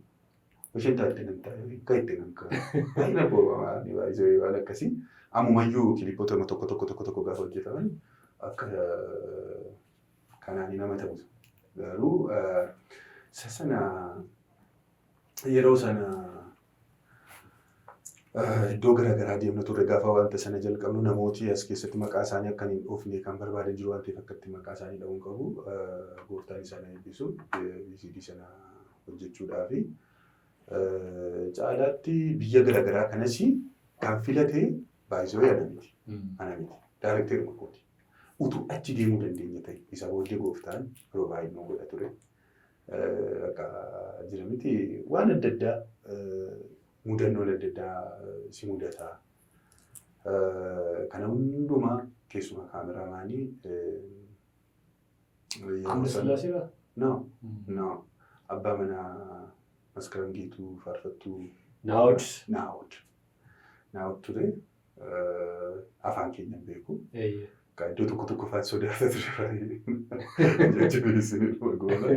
Isheen taatee nan taa'e kan itti nan kaa'e. Baay'ina boo'amaa ni baay'ee waan akkasii. Ammumayyuu kiliipota tokko gaafa hojjetaman akka kanaan nama ta'u. Garuu sana yeroo sana iddoo garaagaraa deemna turre gaafa wanta sana jalqabnu namooti as keessatti maqaa isaanii akka hin dhoofne kan barbaadan jiru waan ta'eef akkatti maqaa isaanii dha'uun qabu gooftaan isaanii eebbisu VCD sana hojjechuudhaa fi caalaatti biyya garaagaraa kanas kan filate baay'isoo yaada miti. Ana miti. Daayirektera qofaati. Utuu achi deemuu dandeenya ta'e isa booddee gooftaan yeroo baay'ee nu godha ture. Akka jira miti waan adda addaa mudannoon adda addaa si mudataa. Kana hundumaa keessumaa kaameraamaanii Amna Sillaaseedha? No. Abbaa manaa Maskaram Geetuu faarfattuu Naawud ture afaan keenya beeku. Iddoo tokko fa'aa sodaata ture jajjabeessanii goona.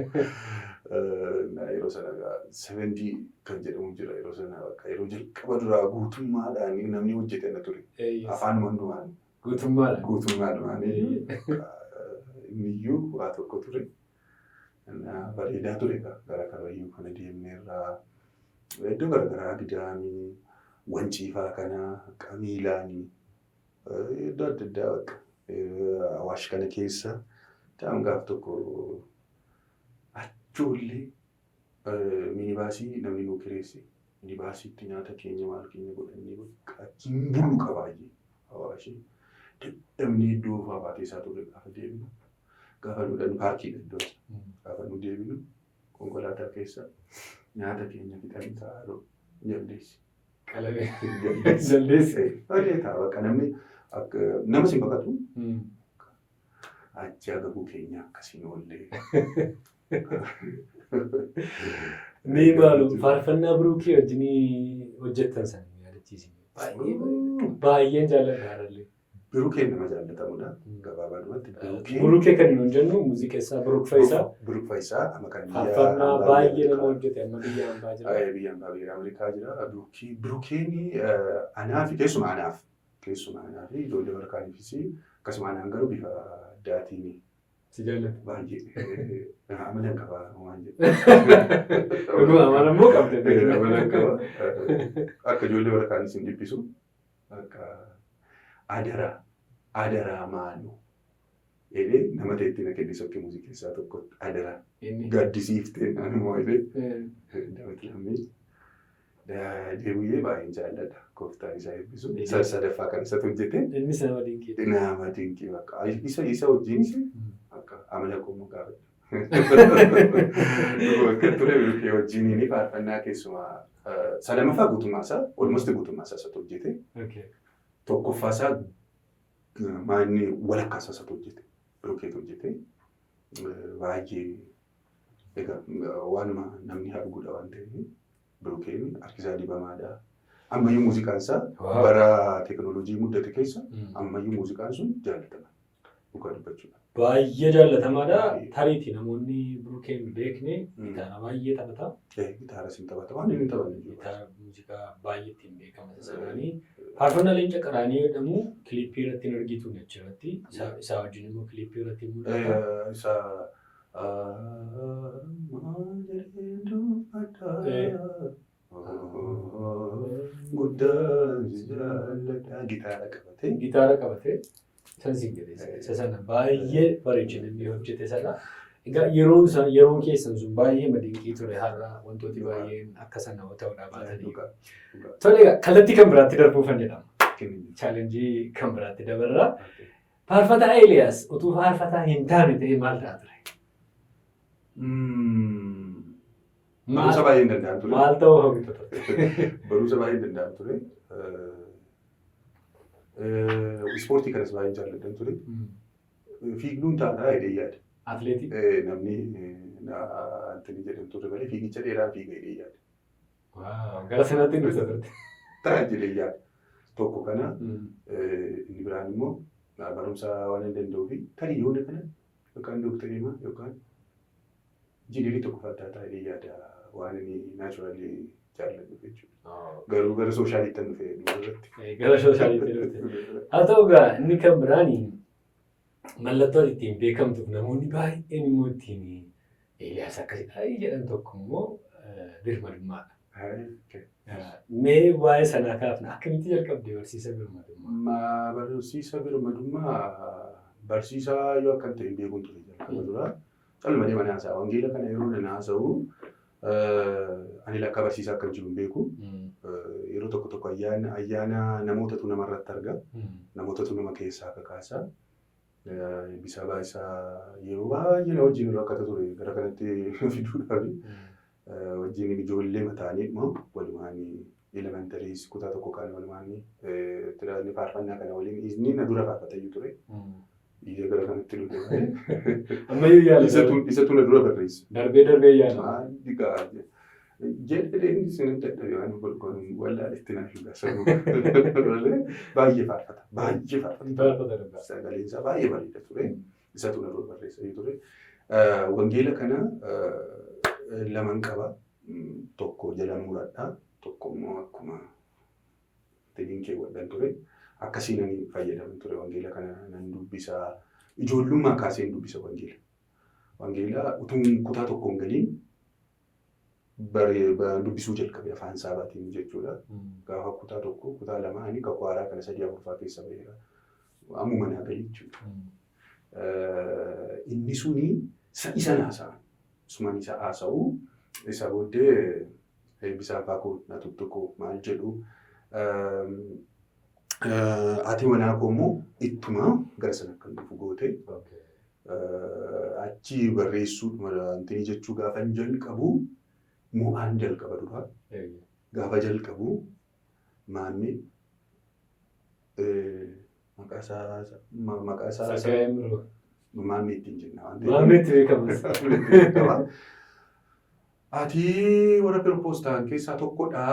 Yeroo sana 70 kan jedhamu jira yeroo sana yeroo jalqaba duraa guutummaadhaan namni hojjetana ture. Afaan hundumaan. Guutummaadhaan. Inniyyuu waa tokko ture. Bareedaa ture gara Karrayyuu kana deemneerraa iddoo garaagaraa Gidaamii, Wanciifaa kana, Qamiilaanii iddoo adda addaa bakka Awaash kana keessa gaaf tokko achoollee minibaasii namni nuu kireesse minibaasiitti nyaata keenya maal keenya godhannee achiin bulu qabaayyee Awaashi dadhabnee iddoo fa'aa baatee isaa ture gaafa deebinu gaafa nuudhaan paarkiidha iddoo gaafa nu deebinu konkolaataa keessa nyaata keenya fixanii taa'aa jaldeessi. Qalamee jaldeessi. Baay'ee ta'a bakka namni nama si baqatu achi agabuu keenya akkasiin oollee. Ni maalu faarfannaa Biruukii wajjin hojjettan sana yaadachiisi. Baay'een jaalladha. Biruukeen nama jaallatamudha. Gabaabadumatti Biruukee kan nuun jennu muuziqeessaa Biruuk Fayisaa. Biruuk Fayisaa amma kan faarfannaa baay'ee nama hojjete amma biyya hambaa jira. Biyya hambaa biyya Ameerikaa jira. Biruukeen anaaf keessumaa anaaf ijoollee warqaaniifis akkasuma anaan garuu bifa addaatiin. Si jaallatu. Baay'ee amalan qaba waan jedhu. Amalan moo qabde? Amalan qaba. Akka ijoollee warqaanis hin dhiphisu. Akka adaraa maanu. Jedhee nama ta'etti na kenne sokkee muuziqeessaa tokko adaraa. Gaddisiiftee naannoo jedhee daawwiti lammii. Deebi'ee baay'een jaalladha. Kooftaan isaa eebbisu. Sadaffaa kan isatti hojjete. Innis nama dinqii. Nama dinqii bakka. Isa wajjinis akka amala qomoo gaafadha. Bakka ture Biruukee wajjiniin faarfannaa keessumaa sadamaffaa guutummaasaa olmosti guutummaasaa isatti hojjete. Tokkoffaasaa maanni walakkaasaa isatti hojjete. Biruukeetu hojjete. Baay'ee egaa waanuma namni arguudha waan ta'eef Biruukeen harkisaa dibamaadha. Ammayyuu muuziqaan isaa bara teekinooloojii muddate keessa ammayyuu muuziqaan sun jaallatama. Dhugaa dubbachuudha. Baay'ee jaallatamaadha. Tariitii namoonni Biruukeen beekne gitaara baay'ee taphata. Gitaara siin taphata waan inni taphanne. Gitaara muuziqaa baay'ee ittiin beekama isaanii. Faarfannaa Leenca Qaraanii jedhamu kiliippii irratti hin argitu jechuudha. Isaa wajjin immoo kiliippii irratti mul'ata. Gitaara qabatee san singaleessa. Isa sana baay'ee bareechina inni hojjete sana. Egaa yeroon keessan sun baay'ee madinqii ture har'a wantooti baay'een akka sana ta'uudhaa baatanii. Tole kallattii kan biraatti darbuufan jedhama. Chaalenjii kan biraatti dabarra. Faarfataa Eeliyaas utuu faarfataa hin taane ta'ee maal ta'a ture? Barumsa baay'ee hin danda'an ture. Maal ta'uu hawwitu ture? Barumsa baay'ee hin danda'an ture. Ispoortii kanas baay'ee jaalladhan ture. Fiigduun taanaa jedhee yaada. Atileetii? Namni Antanii jedhamu ture malee fiigicha dheeraa fiiga jedhee yaada. Gara sanaatti hin dhufte turte. Ta'a jedhee yaada. Tokko kana inni biraan immoo barumsa waan hin danda'uu fi tarii yoona kana yookaan dooktarii yookaan injiinarii tokko fakkaataa jedhee yaada waan inni naachuraalii jaalladhu jechuudha. Garuu gara sooshaaliitti hin dhufe dubarratti. Gara sooshaaliitti dhufte. Haa ta'u egaa inni kan biraanii mallattoo ittiin beekamtuuf namoonni baay'een immoo ittiin Eeliyaas akkasidha jedhan tokko immoo birmadummaadha. Mee waa'ee sanaa kaafna akkamitti jalqabde barsiisa birmadummaa? Barsiisa birmadummaa barsiisaa yoo akkan ta'e beekuun ture jalqaba dura. Calmadee mana haasaa wangeela kana yeroo nan haasa'u ani lakka barsiisaa akkan jiru beeku. Yeroo tokko tokko ayyaana namootatu namarratti arga. Namootatu nama keessaa kakaasa. Bisa baasaa yeroo baay'ee na wajjin rakkata ture gara kanatti fiduudhaaf wajjin ijoollee mataanii immoo walumaan elementarii kutaa tokko kan walumaan tiraanii faarfannaa kana waliin inni na dura faarfatayyuu ture. Biyya gara kanatti dhufe. Ammayyuu yaala. Isatu na dura barreessa. Darbee yaala. Maalli ga'a jedhee inni sin dadhabee waan golgoon wallaalitti naaf hin gaasanu. Baay'ee faarfata. Baay'ee faarfata. Sagaleen isaa baay'ee bareeda ture. Isatu na dura barreessa ture. Wangeela kana laman qaba. Tokko jala muradhaa. Tokko immoo akkuma tiliin keewwadhan ture. Akkasiin ani fayyadamu ture wangeela kana nan dubbisa. Ijoollummaa kaaseen dubbisa wangeela. Wangeela utuun kutaa tokkoon galiin dubbisuu jalqabe afaan saabaatiin jechuudha. Gaafa kutaa tokko kutaa lama ani kakuu haaraa kana sadii afurfaa keessa baheera. ammuma naa galee jechuudha. Inni suni isa haasa'a. Sumaan isa haasa'u isa booddee eebbisaa baakoo na tuttuqoo maal jedhu ati manaa koo immoo ittuma gara sana kan dhufu goote achi barreessuu wanti jechuu gaafa hin jalqabu mo'aan jalqaba dura gaafa jalqabu maammi maqaa isaa maammi ittiin jenna waan ta'eef. Maammi itti beekamas. Ati warra piroopostaan keessaa tokkodha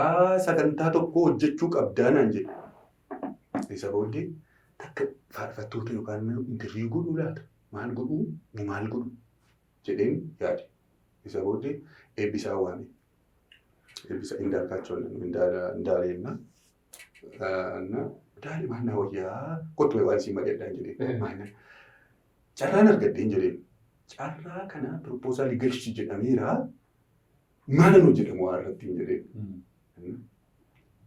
sagantaa tokko hojjechuu qabdaa naan jedhu. Isa booddee takka faarfattoota yookaan interviyuu godhuu laata? Maal godhuu jedheen yaade. Isa booddee eebbisaa waame. Eebbisa Indaarqaachoo Indaaleenna. Daali maannaa wayyaa kottu waan siin magadhaan jedheen. Carraan argadheen jedheen. Carraa kana pirooposaalii galchi jedhameera. Maalan hojjetamu waan irratti hin jedheen.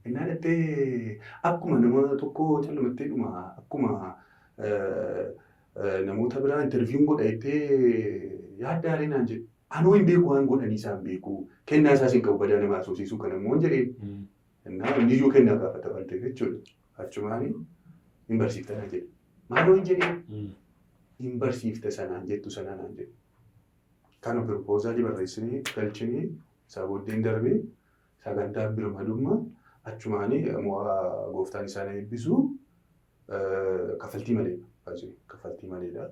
Innaa dhattee akkuma nama tokko calamattee dhuma akkuma namoota biraa interviyuun godha jettee yaaddaalee naan jedhe. Anoo hin beeku waan godhanii isaan beeku. Kennaa isaas hin qabu badaa nama asoosiisuu kan immoo hin jedheen. Innaa inni iyyuu kennaa gaafata waan ta'eef jechuudha. Achumaanii hin barsiifta naan jedhe. Maaloo hin jedheen? Hin barsiifta sanaan jettu sanaan jedhe. Kana piroopoozaalii barreessinee galchinee isaa booddeen darbee sagantaan birmadummaa achumaanii mo'aa gooftaan isaan eebbisu kaffaltii maleedha. Kaffaltii maleedha.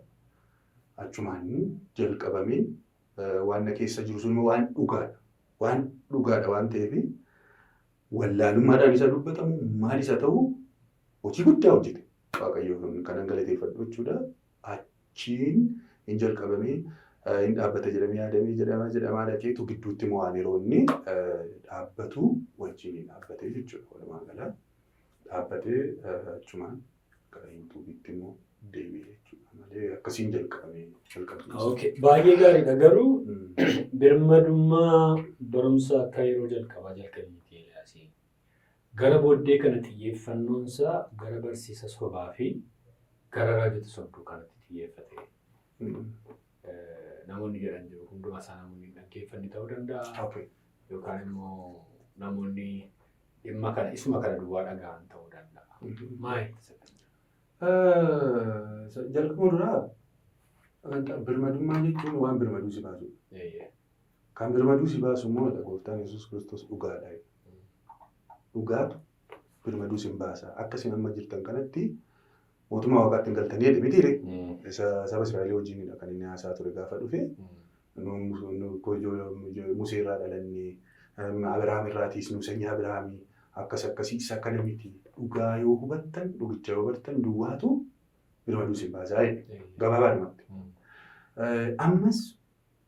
Achumaanii jalqabamee waan keessa jiru sun waan dhugaadha. Waan dhugaadha waan ta'eef wallaalummaadhaan isa dubbatamu maal isa ta'u hojii guddaa hojjete. Waaqayyoon kanan galateeffadhu jechuudha. Achiin hin jalqabamee hin dhaabbata jedhamee yaadamee jedhamaa dhaqeetu gidduutti mo'aan yeroo inni dhaabbatu wajjin dhaabbatee jechuudha. Walumaa gala dhaabbatee achumaan gara yuutuubiitti immoo deebi'ee jechuudha malee akkasiin jalqabamee. Baay'ee gaariidha garuu birmadummaa barumsa akka yeroo jalqabee gara booddee kana xiyyeeffannoonsaa gara barsiisa sobaa fi gara raajota sobduu kanatti xiyyeeffate. Namoonni jedhan jiru hundumaa isaa namoonni dhaggeeffanni ta'uu danda'a yookaan immoo namoonni dhimma kana isuma kana duwwaa dhaga'an ta'uu danda'a. Maali? Jalqabuu duraa birmadummaa jechuun waan birmaduu si baasu. Kan birmaduu si baasu immoo gooftaan Yesuus Kiristoos dhugaadha. Dhugaatu birmaduu si baasa. Akkasiin amma jirtan kanatti mootummaa waaqaatti hin galtanii jedhe mitiire. Saba Israa'el wajjinidha kan inni haasaa ture gaafa dhufe. Musee irraa dhalannee Abiraam irraatiis nu sanyii Abiraamii akkasii isa kana miti. Dhugaa yoo hubattan dhugicha yoo hubattan duwwaatu birmaduu si baasaa jedhe gabaabaadhumatti. Ammas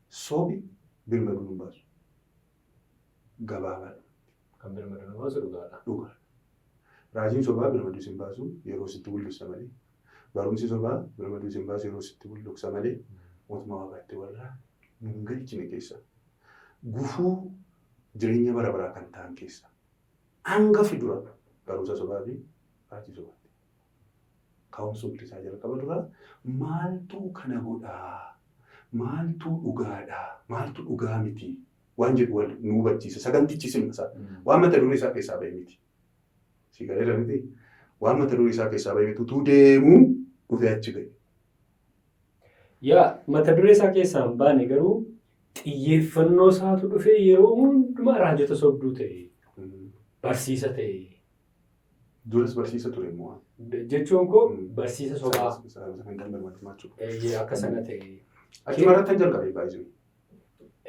sobi birmaduu nu baasu. Gabaabaadha. Kan birmaduu nu baasu dhugaadha. Dhugaadha. Raajiin sobaa birmaduu si baasu yeroo sitti mul'isa malee. Barumsi sobaa birmaduu si baasu yeroo sitti mul'isa malee. Mootummaa waaqaatti warra nun galchine keessa. Gufuu jireenya bara baraa kan ta'an keessa. Hangafi dura barumsa sobaa fi raajii sobaatti. Ka'umsa isaa jalqaba dura maaltu kana godhaa? Maaltu dhugaadhaa? Maaltu dhugaa miti? Waan jedhu wal nu hubachiisa. Sagantichi simmasaa. Waan mata duree isaa keessaa bahe miti. Si galeera miti. Waan mata duree isaa keessaa bahe miti utuu deemuu dhufee achi gahe. Mata duree isaa keessaa hin baane garuu xiyyeeffannoo isaatu dhufee yeroo hundumaa raajota sobduu ta'e. Barsiisa ta'e. Duras barsiisa ture immoo. Jechuun koo barsiisa sobaa. Akka sana ta'e. Achuma irratti hin jalqabee baay'ee.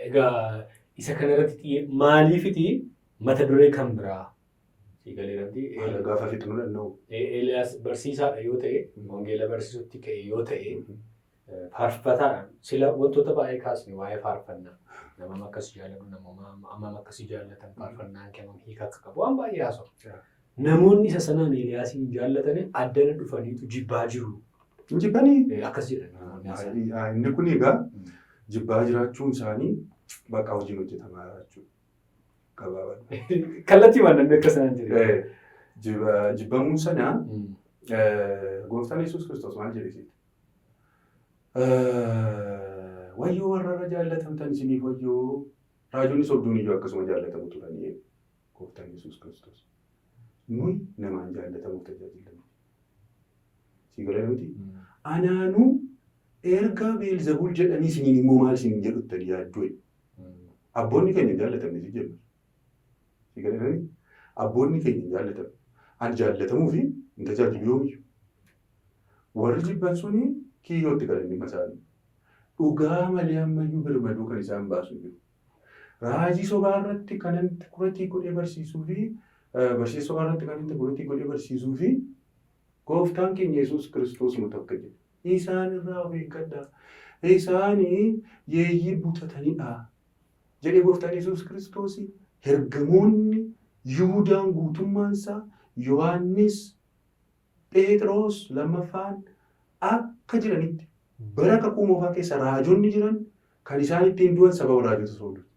Egaa isa kanarratti maaliifiti mata duree kan biraa si galeeratti. Gaafa fixuu danda'u. Eeliyaas barsiisaadha yoo ta'e, wangeela barsiisutti ka'e yoo ta'e, faarfataadhaan sila wantoota baay'ee kaasne waa'ee faarfannaa. Namama akkasii jaallatu, namama akkasii jaallatan faarfannaan kennan hiika akka qabu waan baay'ee haasa'u. Namoonni isa sanaan Eeliyaasiin jaallatanii addana dhufaniitu jibbaa jiru. Jibbanii? Akkas jedhan. Inni kun egaa jibbaa jiraachuun isaanii bakka hojiin hojjetamaa jechuudha. Gabaabaa. Kallattii waan namni akka sanaan jiru. Jibbamuun sana Gooftaan Yesuus Kiristoos maal jedhisiiti? Wayyoo warra irra jaallatamtan isiniif wayyoo raajonni sobduun iyyuu akkasuma jaallatamu turanii Gooftaan Yesuus Kiristoos. Nuyi namaan jaallatamuuf tajaajilamu. Sii galee nuti anaanuu erga Beelzebul jedhanii isiniin immoo maal isiniin jedhuttanii yaadduu abboonni keenya jaallatamne si jenna. Sii galee nuti abboonni keenya jaallatamne. Ani jaallatamuufi hin tajaajilu yoomiyyuu. Warri jibban suni kiyyootti galanii masaanii. Dhugaa malee ammayyuu birmaduu kan isaan baasu jiru. Raajii sobaa irratti kanan kuratii godhee barsiisuu fi barsiisa sobaa irratti kanan kuratii godhee barsiisuu fi Gooftaan keenya Yesuus Kiristoos nu takka jedhe. Isaan irraa of eeggadhaa. Isaanii yeeyyii butatanidha. Jedhee Gooftaan Yesuus Kiristoos ergamoonni Yihuudaan guutummaansaa Yohaannis, Phexros lammaffaan akka jiranitti bara kakuu moofaa keessa raajonni jiran kan isaan ittiin du'an sababa raajota soobduuti.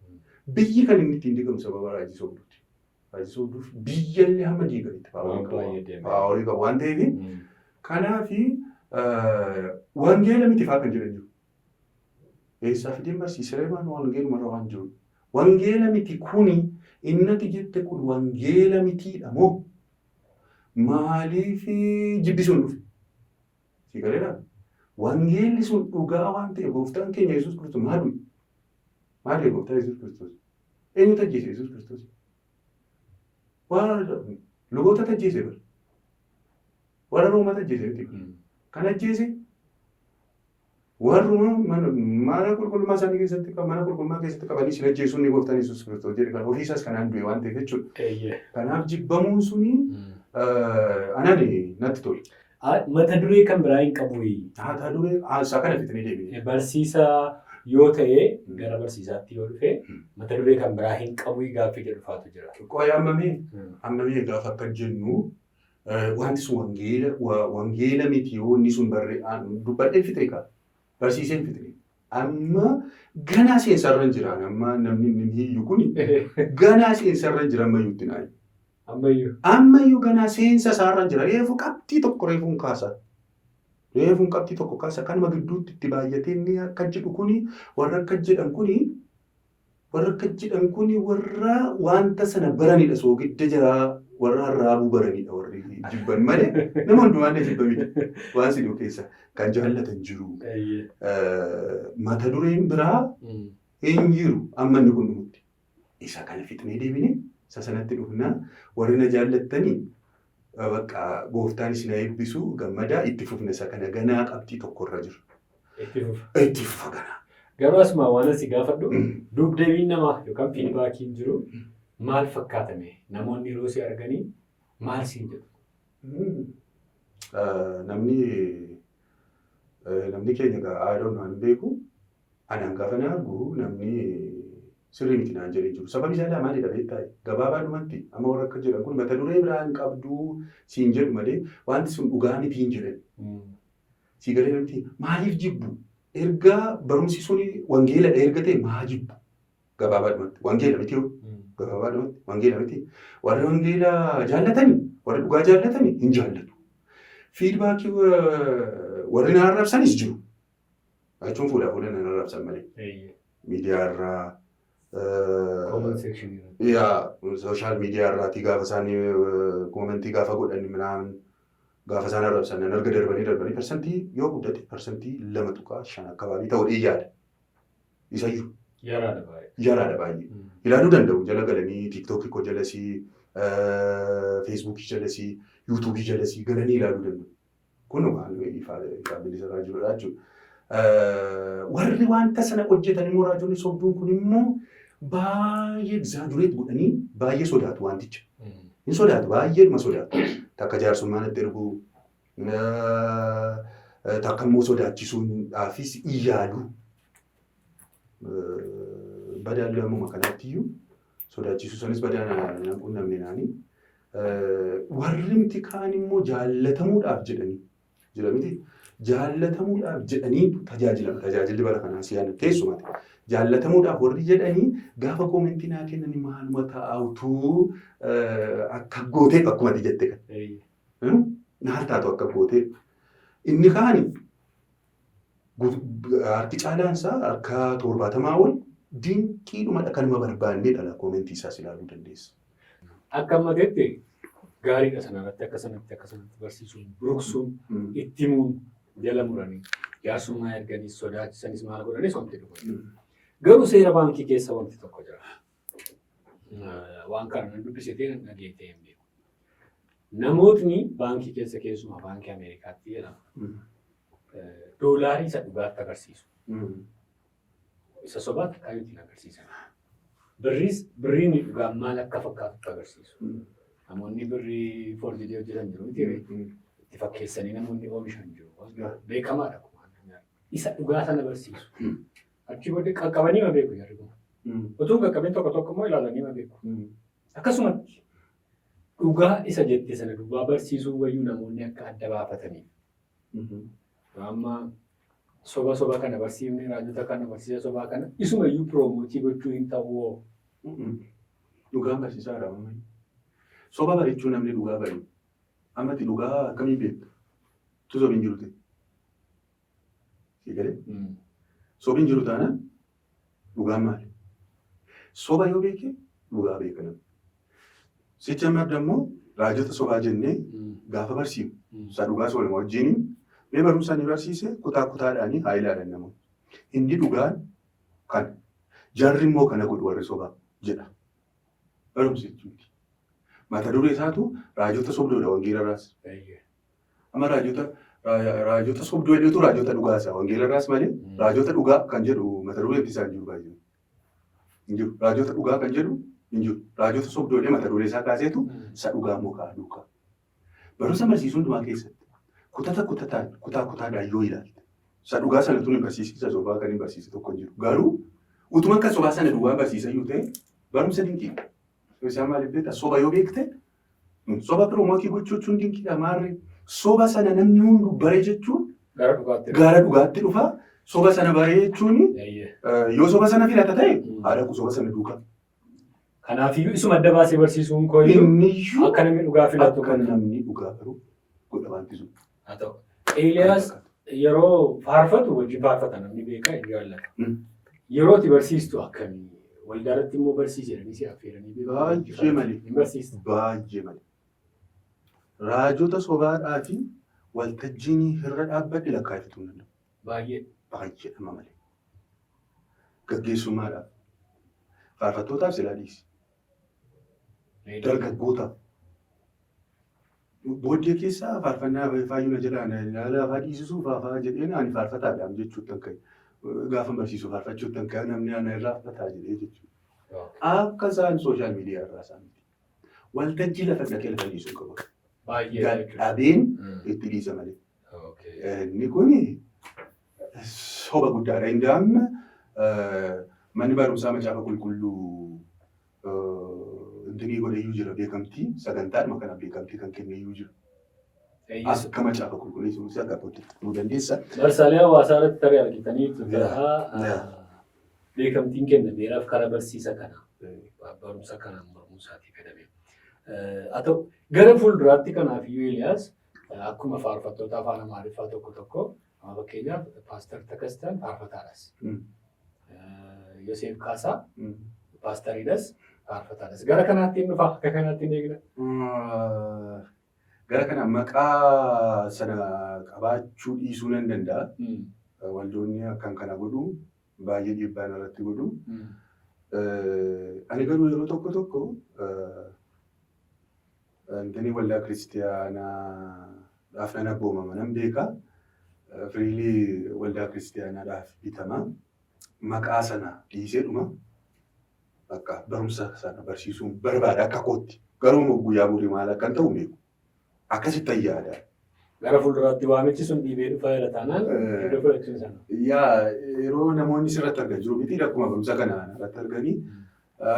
Biyyi kan inni ittiin diigamu sababa raajii soobduuti. Raajii soobduuf biyyallee hamma diiganitti paaworii qabu waan ta'eef kanaafi wangeela miti fa'aa kan jiran jiru. Eessaa fideen barsiisee wangeelumarra waan jiru. Wangeela miti kuni innati jette kun wangeela mitiidha moo? Maaliif jibbisuun dhufe? Si galeedha? Wangeelli sun dhugaa waan ta'e Gooftaan keenya Yesuus Kiristoos maal dhufe? Maali Gooftaan Yesuus Kiristoos? Eenyu tajjeese Yesuus Kiristoos? Waan luboota tajjeese bara. Warra Roomaa tajjeese miti. Kan ajjeese warruma mana qulqullummaa isaanii keessatti mana qulqullummaa keessatti qabanii sin ajjeesuun ni Gooftaan Yesuus Kiristoos jedhe kan ofiisaas kanaan du'e waan ta'eef jechuudha. Kanaaf jibbamuun suni anani natti tole. Mata duree kan biraa hin qabu. Mata duree isaa kana fitanii deebiin. Barsiisaa yoo ta'e gara barsiisaatti yoo dhufe mata duree kan biraa hin qabu gaaffii jedhufaatu jira. Qo'ee ammamee gaafa akka jennu wanti sun wangeela miti yoo inni sun dubbadhee fitee kaa barsiiseen fitee. Amma ganaa seensarra hin jiraan amma namni hiyyuu kuni ganaa seensarra hin jiran ammayyuutti naayi. Ammayyuu ganaa seensa isaarra hin jira. Reefu qabxii tokko reefuun kaasa. Reefuun qabxii tokko kaasa kanuma gidduutti itti baay'atee inni akka jedhu kuni warra akka jedhan kuni warra wanta sana baranidha. Soogidda jiraa warra harraabuu baranidha warri jibban malee nama hundumaan jibbamidha. Waan siduu keessa kan jaallatan jiru. Mata dureen biraa hin jiru amma inni kun dhumutti. Isa kana fixnee deebine isa sanatti dhufnaa warri na jaallattanii bakka Gooftaan isin eebbisu gammadaa itti fufna isa kana ganaa qabxii tokkorra jiru. Itti fufa ganaa. Garuu asuma waan asi gaafadhu dubdeebiin namaa yookaan fiidbaakiin jiru maal fakkaatame namoonni yeroo si arganii maal siin jedhu? Namni keenya aadaa waan beeku anaan gaafa na argu namni sirrii miti naan jedhee jiru. Sababi isaa maalidha beektaa? Gabaabaadhumatti amma warra akka jedhan kun mata duree biraa hin qabdu siin jedhu malee wanti sun dhugaa miti hin jedhan. Si galee namti maaliif jibbu? Erga barumsi suni wangeeladha erga ta'e maa jibbu? Gabaabaadhumatti wangeela miti yoo? Gabaabaadhumatti wangeela miti. Warri wangeela jaallatanii warri dhugaa jaallatanii hin jaallatu. Fiidbaakii warri na arrabsanis jiru. Jechuun fuudhaa fuudhan na arrabsan malee. Miidiyaarraa comment section social media irratti gaafa isaanii commentii gaafa godhan minaan gaafa isaan arrabsan nan erga darbanii persentii yoo guddate persentii 2.5 akkabaabii ta'uu dhiyaadha. Isayyuu yaraadha baay'ee. Ilaaluu danda'u jala galanii TikTok koo jalasii Facebook jalasii YouTube jalasii galanii ilaaluu danda'u. Kun waan ifaa bilisarraa jirudha jechuudha. Warri wanta sana hojjetan immoo raajonni sobduun kun immoo baay'ee exaggerate godhanii baay'ee sodaatu wanticha. Hin sodaatu baay'eedhuma sodaatu. Takka jaarsummaan itti ergu takka immoo sodaachisuudhaafis iyyaalu. Badaan lammuma kanaattiyyuu sodaachisuu sanis badaan qunnamne naanii. Warri miti kaan immoo jaallatamuudhaaf jedhanii jira miti. Jaallatamuudhaaf jedhanii tajaajilli bara kanaa siyaan keessumatti. Jaallatamuudhaaf warri jedhanii gaafa koomentii naa kennanii maaluma taa'utu akka gootee akkuma jette kan. Naal taatu akka gootee inni kaani harki caalaan isaa harka 70 ol dinqiidhumadha kanuma barbaannedha koomentii isaas ilaaluu dandeessa. Akka ammateetti gaariidha sanarratti akkasumatti barsiisuun buruksuun itti himuun jala muranii jaarsummaa erganii sodaachisanis maal godhanis wanti dhufu. Garuu seera baankii keessa wanti tokko jira. Waan kana nan dubbisitee nan dhageettee hin beeku. Namootni baankii keessa keessumaa baankii Ameerikaatti jedhamu doolaarii isa dhugaatti agarsiisu. Isa sobaatti kaayyootiin agarsiisan. Birriin dhugaan maal akka fakkaatutti agarsiisu. Namoonni birrii foorjidee hojjetan jiru miti itti fakkeessanii namoonni oomishan jiru. Beekamaadha kuma. Isa dhugaa sana barsiisu. Achi booddee qaqqabanii ma beeku jarri kun. Utuu qaqqabeen tokko immoo ilaalanii ma beeku. Akkasumatti dhugaa isa jettee sana dhugaa barsiisuu wayyuu namoonni akka adda baafataniif. Amma soba kana barsiifne raajota kana barsiisa sobaa kana isumayyuu piroomotii gochuu hin ta'uu. Dhugaan barsiisaa dha. Soba bareechuu namni dhugaa bareedu. Ammatti dhugaa akkamii beektu? Tu sobiin jiru ta'e. Sigalee? Sobiin jiru taanaan dhugaan maali? Soba yoo beeke dhugaa beekana. Sicha madda immoo raajota sobaa jennee gaafa barsiifnu. Isa dhugaa soba wajjin mee barumsaan ni barsiise kutaadhaanii haa ilaalan namoonni. Inni dhugaan kan jarri immoo kana godhu warri sobaa jedha. Barumsi jechuudha. Mata duree isaatu raajota sobdoodha wangeelarraas. Amma raajota sobdoo jedhutu raajota dhugaasaa wangeelarraas malee raajota dhugaa kan jedhu mata duree isaan jiru baay'ee. Injiru raajota dhugaa kan jedhu injiru raajota sobdoodha mata duree isaa kaaseetu isa dhugaa immoo kaa duukaa. Barumsa barsiisuun dhumaa keessatti kutaadhaan yoo ilaalte isa dhugaa sana tun hin barsiise isa sobaa kan hin barsiise tokko hin jiru. Garuu utuma akka sobaa sana dhugaa barsiisa yoo ta'e barumsa dinqiidha. Isaan maaliif beektaa? Soba yoo beekte soba piroomotii gochuun dinqiidha maarree. Soba sana namni hundu bare jechuun gara dhugaatti dhufa. Soba sana bare jechuun yoo soba sana filata ta'e haadha ku soba sana duukaa. Kanaafiyyuu isuma adda baasee barsiisuun kooyyuu akka namni dhugaa filatu kan namni dhugaa garuu godha waanti sun. Haa ta'u. Eeliyaas yeroo faarfatu wajjin faarfata namni beekaa hin jaallata. Yeroo itti barsiistu akkamii? Waldaarratti immoo barsiisanii si affeeranii baay'ee malee baay'ee malee. Raajota sobaadhaa fi waltajjiin irra dhaabbadde lakkaa'ifatu hin danda'u. Baay'ee nama malee. Gaggeessummaadhaaf faarfattootaaf silaa dhiisi. Dargaggootaaf. Booddee keessaa faarfannaa faayyuna jedhaan lafaa dhiisisuuf hafaa jedheen ani faarfataadhaan jechuutti ka'e. Gaafa barsiisu faarfachuutti ka'e namni ana irraa fataa jedhee jechuudha. Akka isaan sooshaal miidiyaa irraa isaan miti. Waltajjii lafa dhaqee lafa dhiisuu qabu. Dadhabeen itti dhiisa malee. Inni kun soba guddaadha. Inni amma manni barumsaa macaafa qulqulluu intinii godheyyuu jira beekamtii sagantaadhuma kana beekamtii kan kenneyyuu jira. Akka macaafa qulqulleessuu isaa gabbootti nu dandeessa. Barsaalee hawaasaa irratti tarii argitanii beekamtiin kennameeraaf karaa barsiisa kana barumsa kanaan barumsaatii fedhame. Haa ta'u gara fuulduraatti kanaafiyyuu Eeliyaas akkuma faarfattoota afaan Amaariffaa tokko fakkeenyaaf Paaster Takastaan faarfataadhas. Yoseef Kaasaa paastariidhas faarfataadhas. Gara kanaatti hin dhufa akka kanaatti hin eegna. Gara kana maqaa sana qabaachuu dhiisuu nan danda'a. Waldoonni akkan kana godhu baay'ee dhiibbaan irratti godhu. Ani garuu yeroo tokko intini waldaa kiristiyaanaadhaaf nan abboomama nan beeka. Firiilii waldaa kiristiyaanaadhaaf bitama. Maqaa sana dhiiseedhuma akka barumsa sana barsiisuun barbaada akka kootti. Garuu guyyaa burii maal akkan ta'u beeku. Akkasitti ayyaada. Gara fuulduraatti waamichi sun dhiibee dhufaa jira taanaan iddoo fudhachuun sana. Yeroo namoonni sirratti argan jiru miti akkuma barumsa kana irratti arganii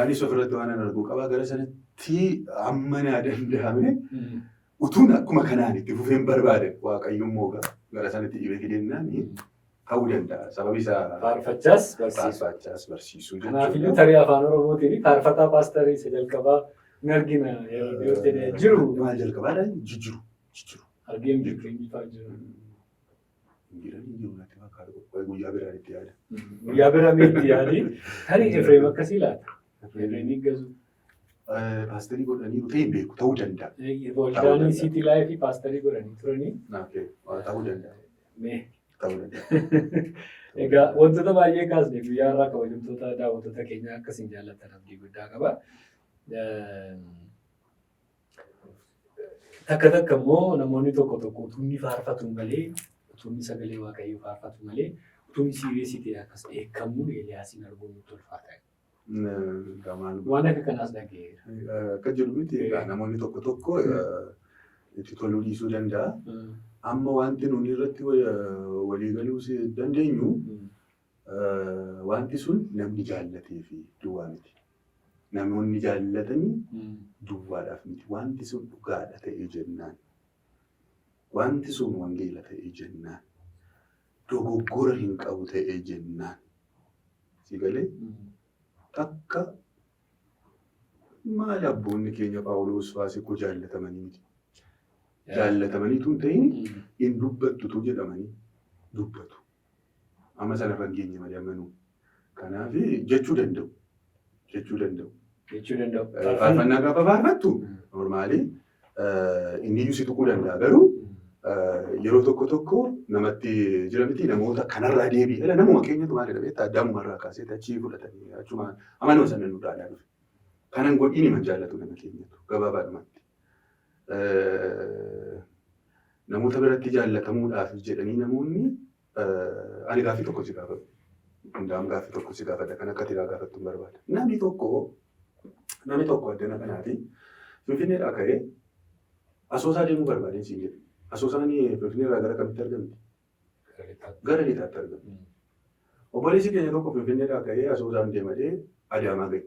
anis ofirratti waan argu qaba gara sanatti amma naa danda'ame utuun akkuma kanaan itti fufeen barbaade waaqayyoon mooga gara sanatti dhiibee fidennaan ta'uu danda'a. Sababi isaa faarfachaas barsiisuu jechuudha. Kanaafiyyuu tarii afaan Oromootiin faarfataa paastarii isa jalqabaa argina yoo ta'e jiru. Maal jalqabaadhaan jijjiiru. Argeen beekamtii fa'aa jiran. Jiranii jiru natti fakkaatu guyyaa biraan itti yaada. Guyyaa biraan itti yaadi. Tarii Efreem akkasii laata? Efreemii gazu. Paasterii godhaniiru ta'e beeku ta'uu danda'a. Waldaanii Siitii Laayifii paasterii godhanii turanii. Ta'uu danda'a. Ta'uu danda'a. Egaa wantoota baay'ee kaasne guyyaa irraa kabajamtoota daawwattoota keenya akkasiin jaallatan abdii guddaa qaba. Takka takka immoo namoonni tokko tokko utuu inni faarfatu malee, utuu inni sagalee waaqayyoo faarfatu malee, utuu inni siiriyeesii ta'e akkas eekamuun Eeliyaasiin arguun nutti ulfaata. Waan akka kanaas dhageera. Akka jedhu miti namoonni tokko tokko itti toluu dhiisuu danda'a. Amma wanti nuti irratti waliigaluu dandeenyu wanti sun namni jaallatee fi duwwaa miti. Namoonni jaallatanii duwwaadhaaf miti. Wanti sun dhugaadha ta'ee jennaan. Wanti sun wangeela ta'ee jennaan. Dogoggora hin qabu ta'ee jennaan. Si galee? Takka maal abboonni keenya Phaawulos Faasikoo jaallatamanii miti. Jaallatamanii tun ta'in hin dubbattutu jedhamanii dubbatu. Amma sanarra hin geenye malee ammanuu. Kanaaf jechuu danda'u. Faarfannaa gaafa faarfattu normaalii inni iyyuu si tuquu danda'a garuu yeroo tokko tokko namatti jira miti namoota kanarraa deebi'e. Namuma keenyatu maalidha beektaa addaamumarraa kaasee achii fudhatanii achuma amanuma sana nu dhaalaa dhufe. Kanan godhiin himan jaallatu nama keenyatu gabaabaadhumatti. Namoota biratti jaallatamuudhaaf jedhanii namoonni ani gaaffii tokko si gaafadhu. Hundaa'am gaaffii tokko si gaafadha kan akka tiraa gaafattu hin barbaada. Namni tokko addana kanaati Finfinneedhaa ka'ee Asoosaa deemuu barbaadeen siin jedhu. Asoosaan Finfinneerraa gara kamitti argamti? Gara lixaatti argamti. Obboleessi keenya tokko Finfinneedhaa ka'ee Asoosaan deemadee Adaamaa ga'e.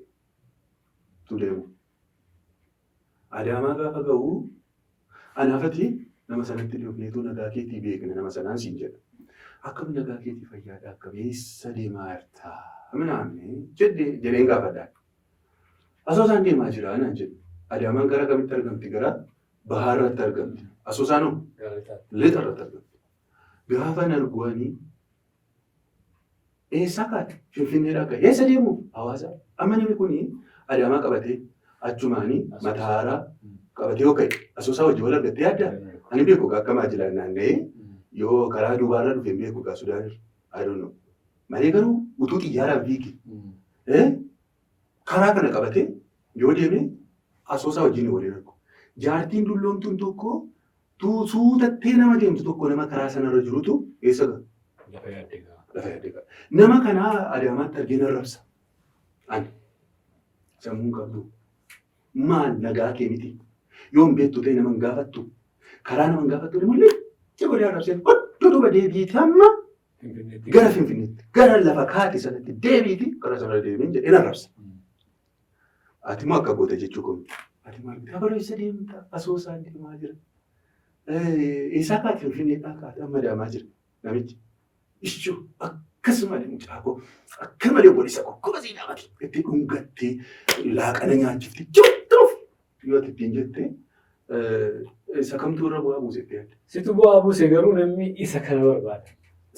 Tu deemu. Adaamaa gaafa ga'u anaafati nama sanatti dhufneetu nagaa keetii beekna nama sanaan siin jedha. Akkam nagaa keetii fayyaadhaa akkam eessa deemaa jirtaa? Minaamne jedheen gaafadhaan. Asoosaan deemaa jira naan jedhu. Adaamaan gara kamitti argamti? Gara bahaarratti argamti. Asoosaanoo lixarratti argamti. Gaafa arguanii eessa kaate? Finfinneedhaa ka'e. Eessa deemu? Hawaasa. Amma namni kuni Adaamaa qabatee achumaanii mataa haaraa qabatee yoo ka'e Asoosaa wajjin wal argattee yaaddaa? Ani beeku akka maajilaan naanna'ee yoo karaa duubaarra dhufe hin beeku gaa Sudaanir. I don't know. Malee garuu utuu xiyyaaraan fiige karaa kana qabatee yoo deeme Asoosaa wajjin waliin argu. Jaartiin dulloomtuun tokko suutattee nama deemtu tokko nama karaa sanarra jirutu eessa ga'a? Lafa yaaddee ga'a. Nama kanaa Adaamaatti argee nan rabsa. Ani sammuun qabdu. Maal nagaa kee miti? Yoo hin beektu ta'e nama hin gaafattu. Karaa nama hin gaafattu immoo godhaa rabsee hodduutuba deebiiti amma gara Finfinneetti gara lafa kaate sanatti deebiiti karaa sanarra deebiin jedhee nan rabsa. Ati immoo akka goota jechuu kun. Ati maal bitaa baloo isa deemta Asoosaan deemaa jira. Isaa kaate Finfinneedhaa kaate amma Adaamaa jira namichi. Ishuu akkasuma mucaa koo akka malee obboleessa kokkoba sii dhaabate itti dhungattee laaqana nyaachifte jirtuuf yoo ati ittiin jettee isa kamtu irra bu'aa buusetti yaadde. Situ bu'aa buuse garuu namni isa kana barbaada.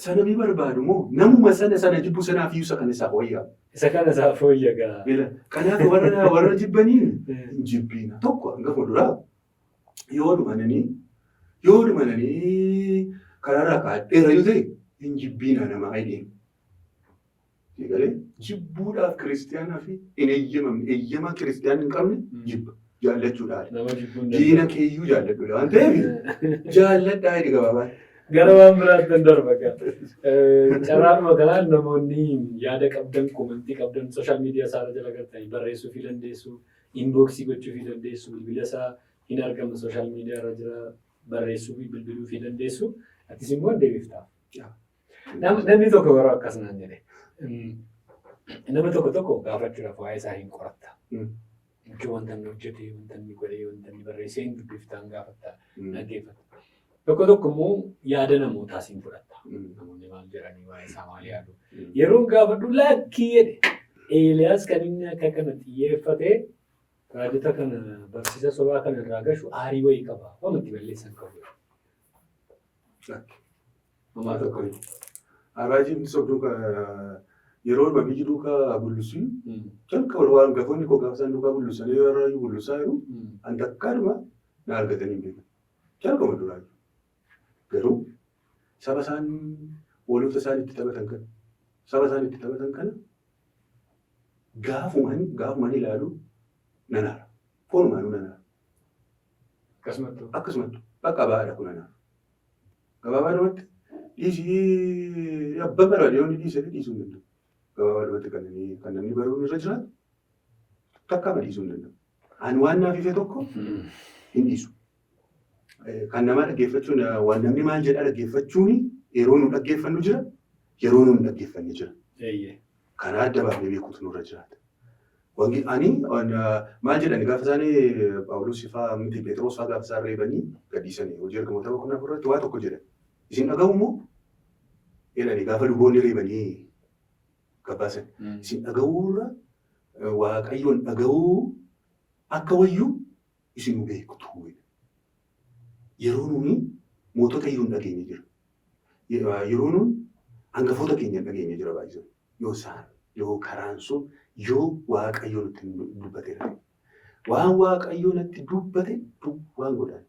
Sanamii barbaadu moo namuma sana jibbu sanaaf iyyuu isa kana isaa fooyyaa. Isa kana isaa fooyya gaa. Kanaaf warra jibbaniin hin jibbiina. Tokko hangafa duraa yoo dhumananii karaarraa kaadheera yoo ta'e hin jibbiina namaa ayideemu. Eegalee jibbuudhaaf kiristiyaanaa fi hin eeyyamaa kiristiyaan hin qabne jibba. Jaallachuudhaan. Diina keeyyuu jaalladhuudha waan ta'eef jaalladhaa jedhi gabaabaa. Gara waan biraatti hin darba gaa. Carraadhuma kanaan namoonni yaada qabdan, komentii qabdan, sooshaal miidiyaa isaarra jala galtanii barreessuu fi dandeessu, inbooksii gochuu fi dandeessu, bilbila isaa hin argamu sooshaal miidiyaa irra jira barreessuu fi bilbiluu fi dandeessu. Atis immoo deebiftaa. Namni tokko yeroo akkasnaan jedhe. Nama tokko gaafachuudhaaf waa'ee isaa hin qoratta. Wanta inni hojjete, wanta inni godhe, wanta inni barreessee hin dubbiftaan gaafatta, dhaggeeffata. Tokko immoo yaada namootaas hin fudhatta. Namoonni maal jedhanii waa'ee isaa maal yaadu. Yeroo gaafadhu lakkii jedhe Eeliyaas kan inni akka kana xiyyeeffatee raajota kana barsiisa sobaa kana irraa gashu aarii wayii qaba. Waan itti balleessan qabu. Homaa tokko. Araajiin sobduu yeroo biyyi duukaa bullusu jalqaba waan gafoonni koo gaafa isaan duukaa bullusanii yoo irraa bullusaa jiru an takkaadhuma na argatanii hin beekan. Jalqaba duraa garuu saba isaan waloota isaan itti taphatan kana gaafumaan ilaalu nan aara. Foonumaanuu nan aara. Akkasumattuu bakka baadha kun nan aara. Gabaabaadhumatti dhiisii abbaa baraadiyyoonni dhiisanii dhiisuu hin danda'u. Gabaabaadhumatti kan namni baruun irra jiraatu takkaama dhiisuu hin danda'u. Ani waan naaf ife tokko hin dhiisu. Kan namaa dhaggeeffachuun waan namni maal jedhaa dhaggeeffachuun yeroo nu dhaggeeffannu jira, yeroo nu hin dhaggeeffanne jira. Kana adda baafnee beekuutu nurra jiraata. Ani maal jedhani gaafa isaanii Phaawulos fa'aa miti Phexros fa'aa gaafa isaan reebanii gadhiisanii hojii ergamoota boqonnaa irratti waa tokko jedhan. Isin dhaga'u moo? Jedhani gaafa luboonni reebanii gabbaasan. Isin dhaga'uurra Waaqayyoon dhaga'uu akka wayyuu isin beektu. Yeroo nuuni mootota iyyuu hin dhageenye jira. Yeroo nuun hangafoota keenya hin dhageenye jira baay'ee. Yoo isaan yoo karaan sun yoo Waaqayyoon itti dubbate waan Waaqayyoon itti dubbate waan godhan.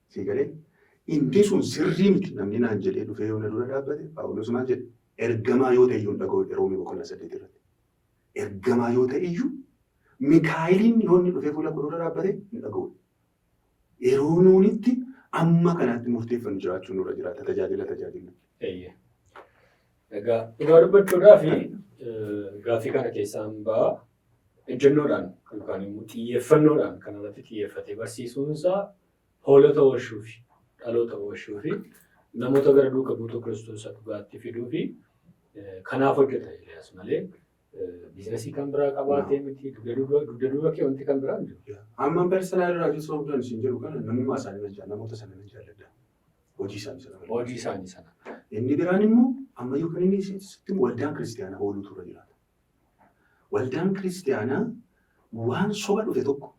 Siigalee inni sun sirrii miti namni naan jedhee dhufee yoo na dura dhaabbate Phaawulos maal jedhe ergamaa yoo ta'e iyyuu hin dhaga'u Roomee boqonnaa 8 irratti. Ergamaa yoo ta'e iyyuu Mikaa'eliin yoo inni dhufee fuula dura dhaabbate hin dhaga'u. Yeroo nuunitti amma kanaatti murteeffannu jiraachuun nurra jiraata tajaajila. Egaa dhugaa dubbachuudhaa fi gaaffii kana keessaan ba'a ejjennoodhaan yookaan immoo xiyyeeffannoodhaan kanarratti xiyyeeffatee barsiisuunsaa hoolota oolchuu fi dhaloota oolchuu fi namoota gara duuka buutuu Kiristoos dhugaatti fiduu fi kanaaf hojjeta Eeliyaas malee biizinasii kan biraa qabaatee miti dugda duuba kee wanti kan biraa hin jiru. Amma persoonaal raajii sooftaan isin jedhu kana namummaa isaanii namoota sana nan jaalladha. Hojii isaanii sana. Inni biraan immoo ammayyuu kan inni sitti waldaan kiristaanaa ooluutu irra jiraata. Waldaan kiristaanaa waan soba dhufe tokko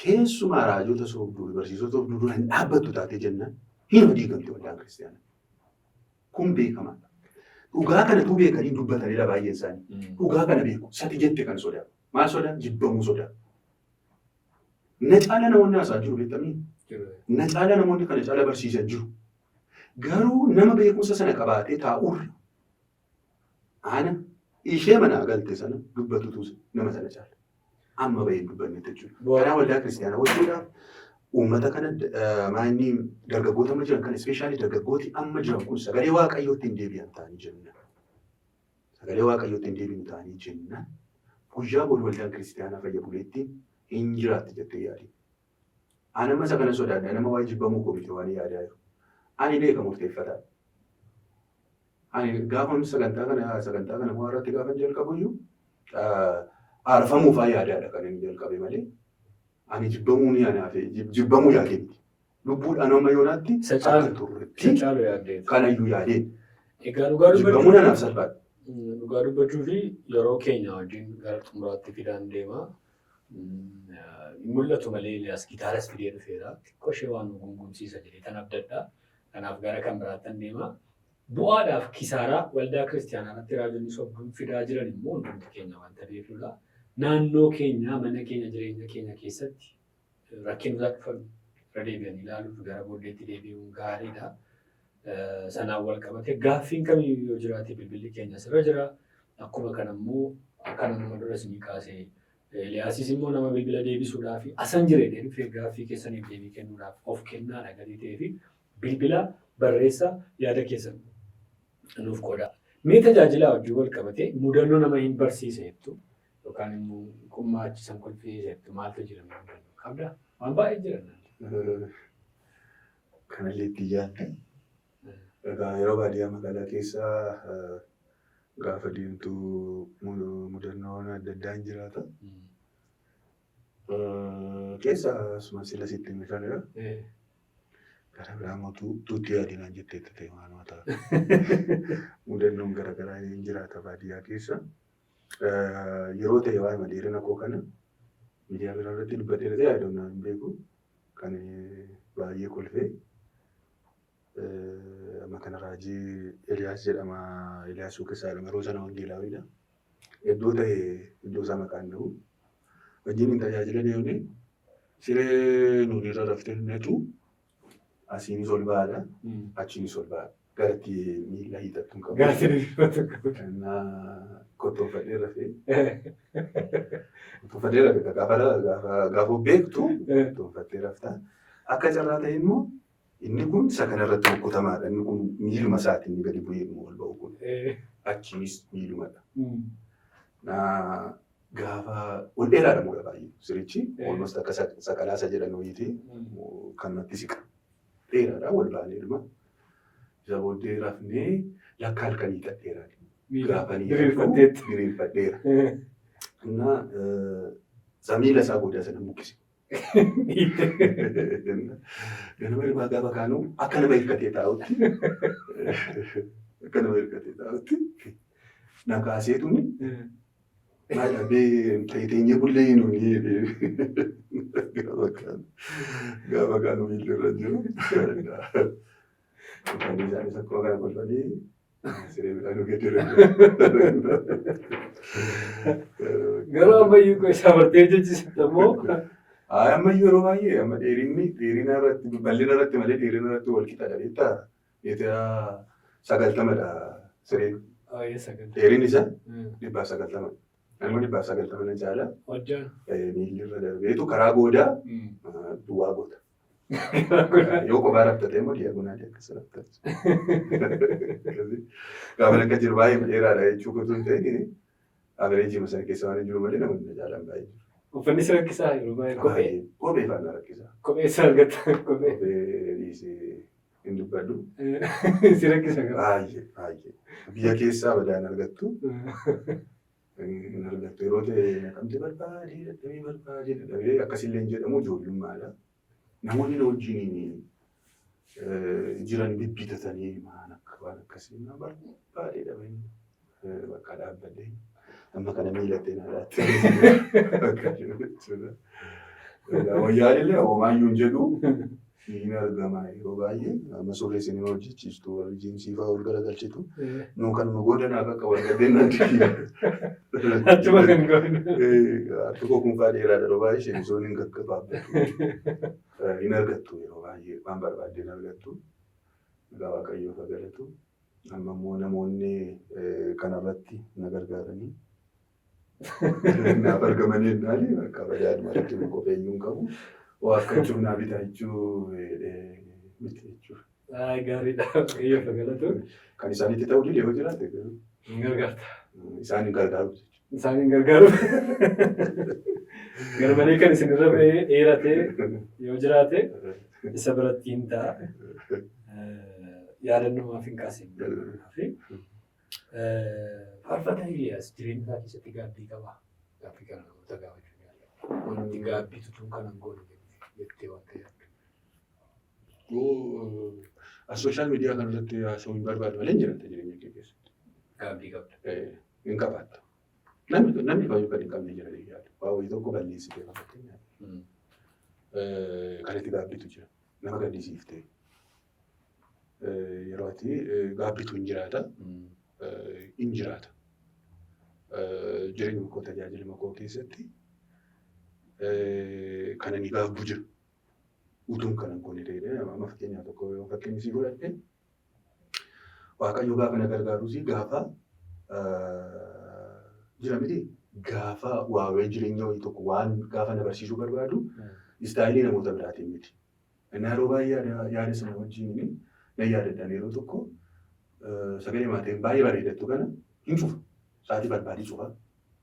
keessumaa raajota soobduu barsiisota soobduu dura hin dhaabbattu taatee jennaan hin diigamte waldaan kiristaanaa. Kun beekamaadha. Dhugaa kanatu beekanii dubbatanidha baay'een isaanii. Dhugaa kana beeku sati jette kan sodaatu. Maal sodaa? Jibbamuu sodaatu. Na caala namoonni haasaa jiru beektamii? Na caala namoonni kana caala barsiisan jiru. Garuu nama beekumsa sana qabaatee taa'uurra ana ishee manaa galte sana dubbatutu nama sana caala. Amma bahee dubbanne jechuudha. Karaa waldaa kiristaanaa hojjechuudhaaf uummata kana maanni dargaggoota amma jiran kan ispeeshaalii dargaggooti amma jiran kun sagalee Waaqayyootti hin deebi'an ta'anii jenna. Sagalee Waaqayyootti hin deebi'an ta'anii jenna. Guyyaa boru waldaan kiristaanaa fayya buleetti hin jiraatti jettee yaadi. Ani amma isa kana sodaadha nama waa'ee jibbamuu koomite waan yaadaa jiru. Ani beeka murteeffataa. Ani gaafa sagantaa kana waa irratti gaafa jalqabu iyyuu aarfamuu fa'aa yaadaadha kan inni jalqabe malee. Ani jibbamuu ni anaaf jibbamuu yaadee miti. Lubbuudhaan amma yoonaatti akka turretti kanayyuu yaadee. Egaa dhugaa jibbamuun anaaf salphaadha. Dhugaa dubbachuu fi yeroo keenya wajjin gara xumuraatti fidaan deema. Mul'atu malee Eeliyaas gitaaras fidee dhufeera. Xiqqoo ishee waan nu gungumsiisa jedhee tan abdadha. Kanaaf gara kan biraattan deema. Bu'aadhaaf kisaaraa waldaa kiristaanaatti raajonni sobduun fidaa jiran immoo hundumti keenya wanta beeknudha. Naannoo keenya mana keenya jireenya keenya keessatti rakkinoota dhufan irra deebi'anii ilaaluuf gara booddeetti deebi'uun gaariidha. Sanaan wal qabate gaaffiin kamiyyuu yoo jiraate bilbilli keenya sirra jira. Akkuma kanammoo akkana nama dura isinii kaasee Eeliyaasis immoo nama bilbila deebisuudhaaf asan jireenyaan dhufee gaaffii keessaniif deebii kennuudhaaf of kennaadha gadi ta'ee fi bilbila barreessa yaada keessan nuuf qooda. Mee tajaajila wajjin wal qabate mudannoo nama hin barsiise jettu yookaan immoo qummaachisan kolfii jettu maaltu jira qabda? Waan baay'ee jiran. Kanallee itti yaadde. Egaa yeroo baadiyyaa magaalaa keessaa gaafa deemtuu mudannoon adda addaa hin jiraata. Keessa asuma sila sitti meeshaadha. Gara biraa immoo tuutti yaadinaan jettee itti ta'e waan ta'a. Mudannoon garaagaraa hin jiraata baadiyyaa keessa. Yeroo ta'e waa'ee madeerina koo kana miidiyaa biraa irratti dubbadhee ta'e yaadannoo hin beeku. Kan baay'ee kolfee amma kana raajii Eliyaas jedhama. Eliyaas Suuqisaa jedhama. Yeroo sana wangeelaawidha. Iddoo ta'e iddoo isaa maqaan dhahu. Wajjin tajaajila deemnee siree nuti irra raftenetu asiinis ol ba'aadha. Achiinis ol ba'aadha. Garatti miila hiixattu hin qabu. Garatti hiixattu hin qabu. Kottoonfadhee rafee. Kottoonfadhee rafee gaafa beektu kottoonfadhee raftaa. Akka carraa ta'e immoo inni kun isa kanarratti boqotamaadha. Inni kun miiluma isaati inni gadi bu'ee ol ba'u kun. Achiinis miilumadha. Gaafa ol dheeraadha muka baay'ee. Sirichi almost akka saqalaasa jedhan wayiiti kan natti siqa. Dheeraadha wal baanee dhuma. Isa booddee rafnee lakka halkanii hidhadheera. Gaafa diriirfadheera. Miila isaa booda sana buqqise. Ganama irraa gaafa kaanu akka nama hirkatee taa'utti na kaaseetuni maal dhabee teenyee bullee nuuni gaafa kaanu miilli irra jiru. Uffanni isaanis akkuma kana kolfanii siree midhaan gadi irra Garuu ammayyuu kun isa bartee jechisitti ammoo. Ammayyuu yeroo baay'ee amma dheerina irratti bal'ina irratti malee dheerina irratti wal qixadha beektaa? Meetira 90dha sireen. Dheerinni isaa 190. Namoonni 190 na caala. Miilli irra darbeetu karaa boodaa duwwaa goota. Yoo kophaa raftatee immoo diyagoonaalii akkas raftaa. Gaafa akka jiru baay'ee dheeraadha jechuu kutuun ta'e abireejii sana keessa waan jiru malee namoonni na caalan baay'ee jiru. Uffanni si rakkisaa yeroo baay'ee kophee. Kophee faana rakkisaa. Kophee isa argata kophee. Kophee dhiisee hin dubbadhu. Si rakkisa qaba. Baay'ee. Biyya keessaa badaan argattu. Hin argattu yeroo ta'e naqamtee barbaadee akkasillee jedhamu ijoollummaadha. Namoonni na wajjin jiran bibbitatanii waan akkasii na barbaadee dhabanii bakka dhaabbadee. Amma kana miilattee na laatti. Wayyaalillee hoomaayyuu hin jedhu hin argama yeroo baay'ee. Amma suurri isin hojjechiistu warri jiinsii fa'aa ol garagalchitu. Nuu kanuma goodanaa akka warqaddeen nanti. Achuma kan godhu. Harki koo kun fa'aa dheeraadha yeroo baay'ee shemisoon hin gaggabaabbatu. Hin argattu yeroo baay'ee waan barbaadde hin argattu. Egaa Waaqayyoo fagalatu. Amma immoo namoonni kanarratti na gargaaranii. Naaf argamanii naani bakka bajaajii malatti kopheenyuu hin qabu. Waa akka jechuun naa bitaa jechuu miti jechuudha. Gaariidha. Waaqayyoo fagalatu. Kan isaanitti ta'u yoo jiraate hin gargaarta. Isaan hin gargaaru jechuudha. Isaan hin gargaaru. Garmalee kan isinirra dheeratee yoo jiraate isa biratti hin ta'a. Yaadannumaaf hin kaasiin. Faarfataa Eliyaas jireenya isaa keessatti gaabbii qaba. Gaabbii kana namoota gaafachuu yaala. Wanti gaabbii tutuun kanan godhu jettee waan ta'eef. Sooshaal miidiyaa kanarratti haasawuu hin barbaadu malee hin jiraata jireenya kee keessatti. Gaabbii qabda. Hin qabaattu. Namni baay'ee kan hin qabne jira yaadu. Waa wayii tokko balleessitee fakkeenyaaf. Kanatti gaabbiitu jira. Nama gaddisiiftee. Yeroo ati gaabbiitu hin jiraata. In jiraata. Jireenya koo tajaajila koo keessatti kan inni gaabbu jiru. Utuun kanan koone ta'edha. Amma fakkeenyaa tokko yoo fakkeenya sii godhadhe Waaqayyo gaafa na gargaarus gaafa jira miti gaafa waa'ee jireenya wayii tokko waan gaafa na barsiisuu barbaadu istaayilii namoota biraatiin miti. Yeroo baay'ee yaada sana wajjin na yaadadhaan yeroo tokko sagalee maatiin baay'ee bareedattu kana hin cufa. Sa'aatii barbaadee cufa.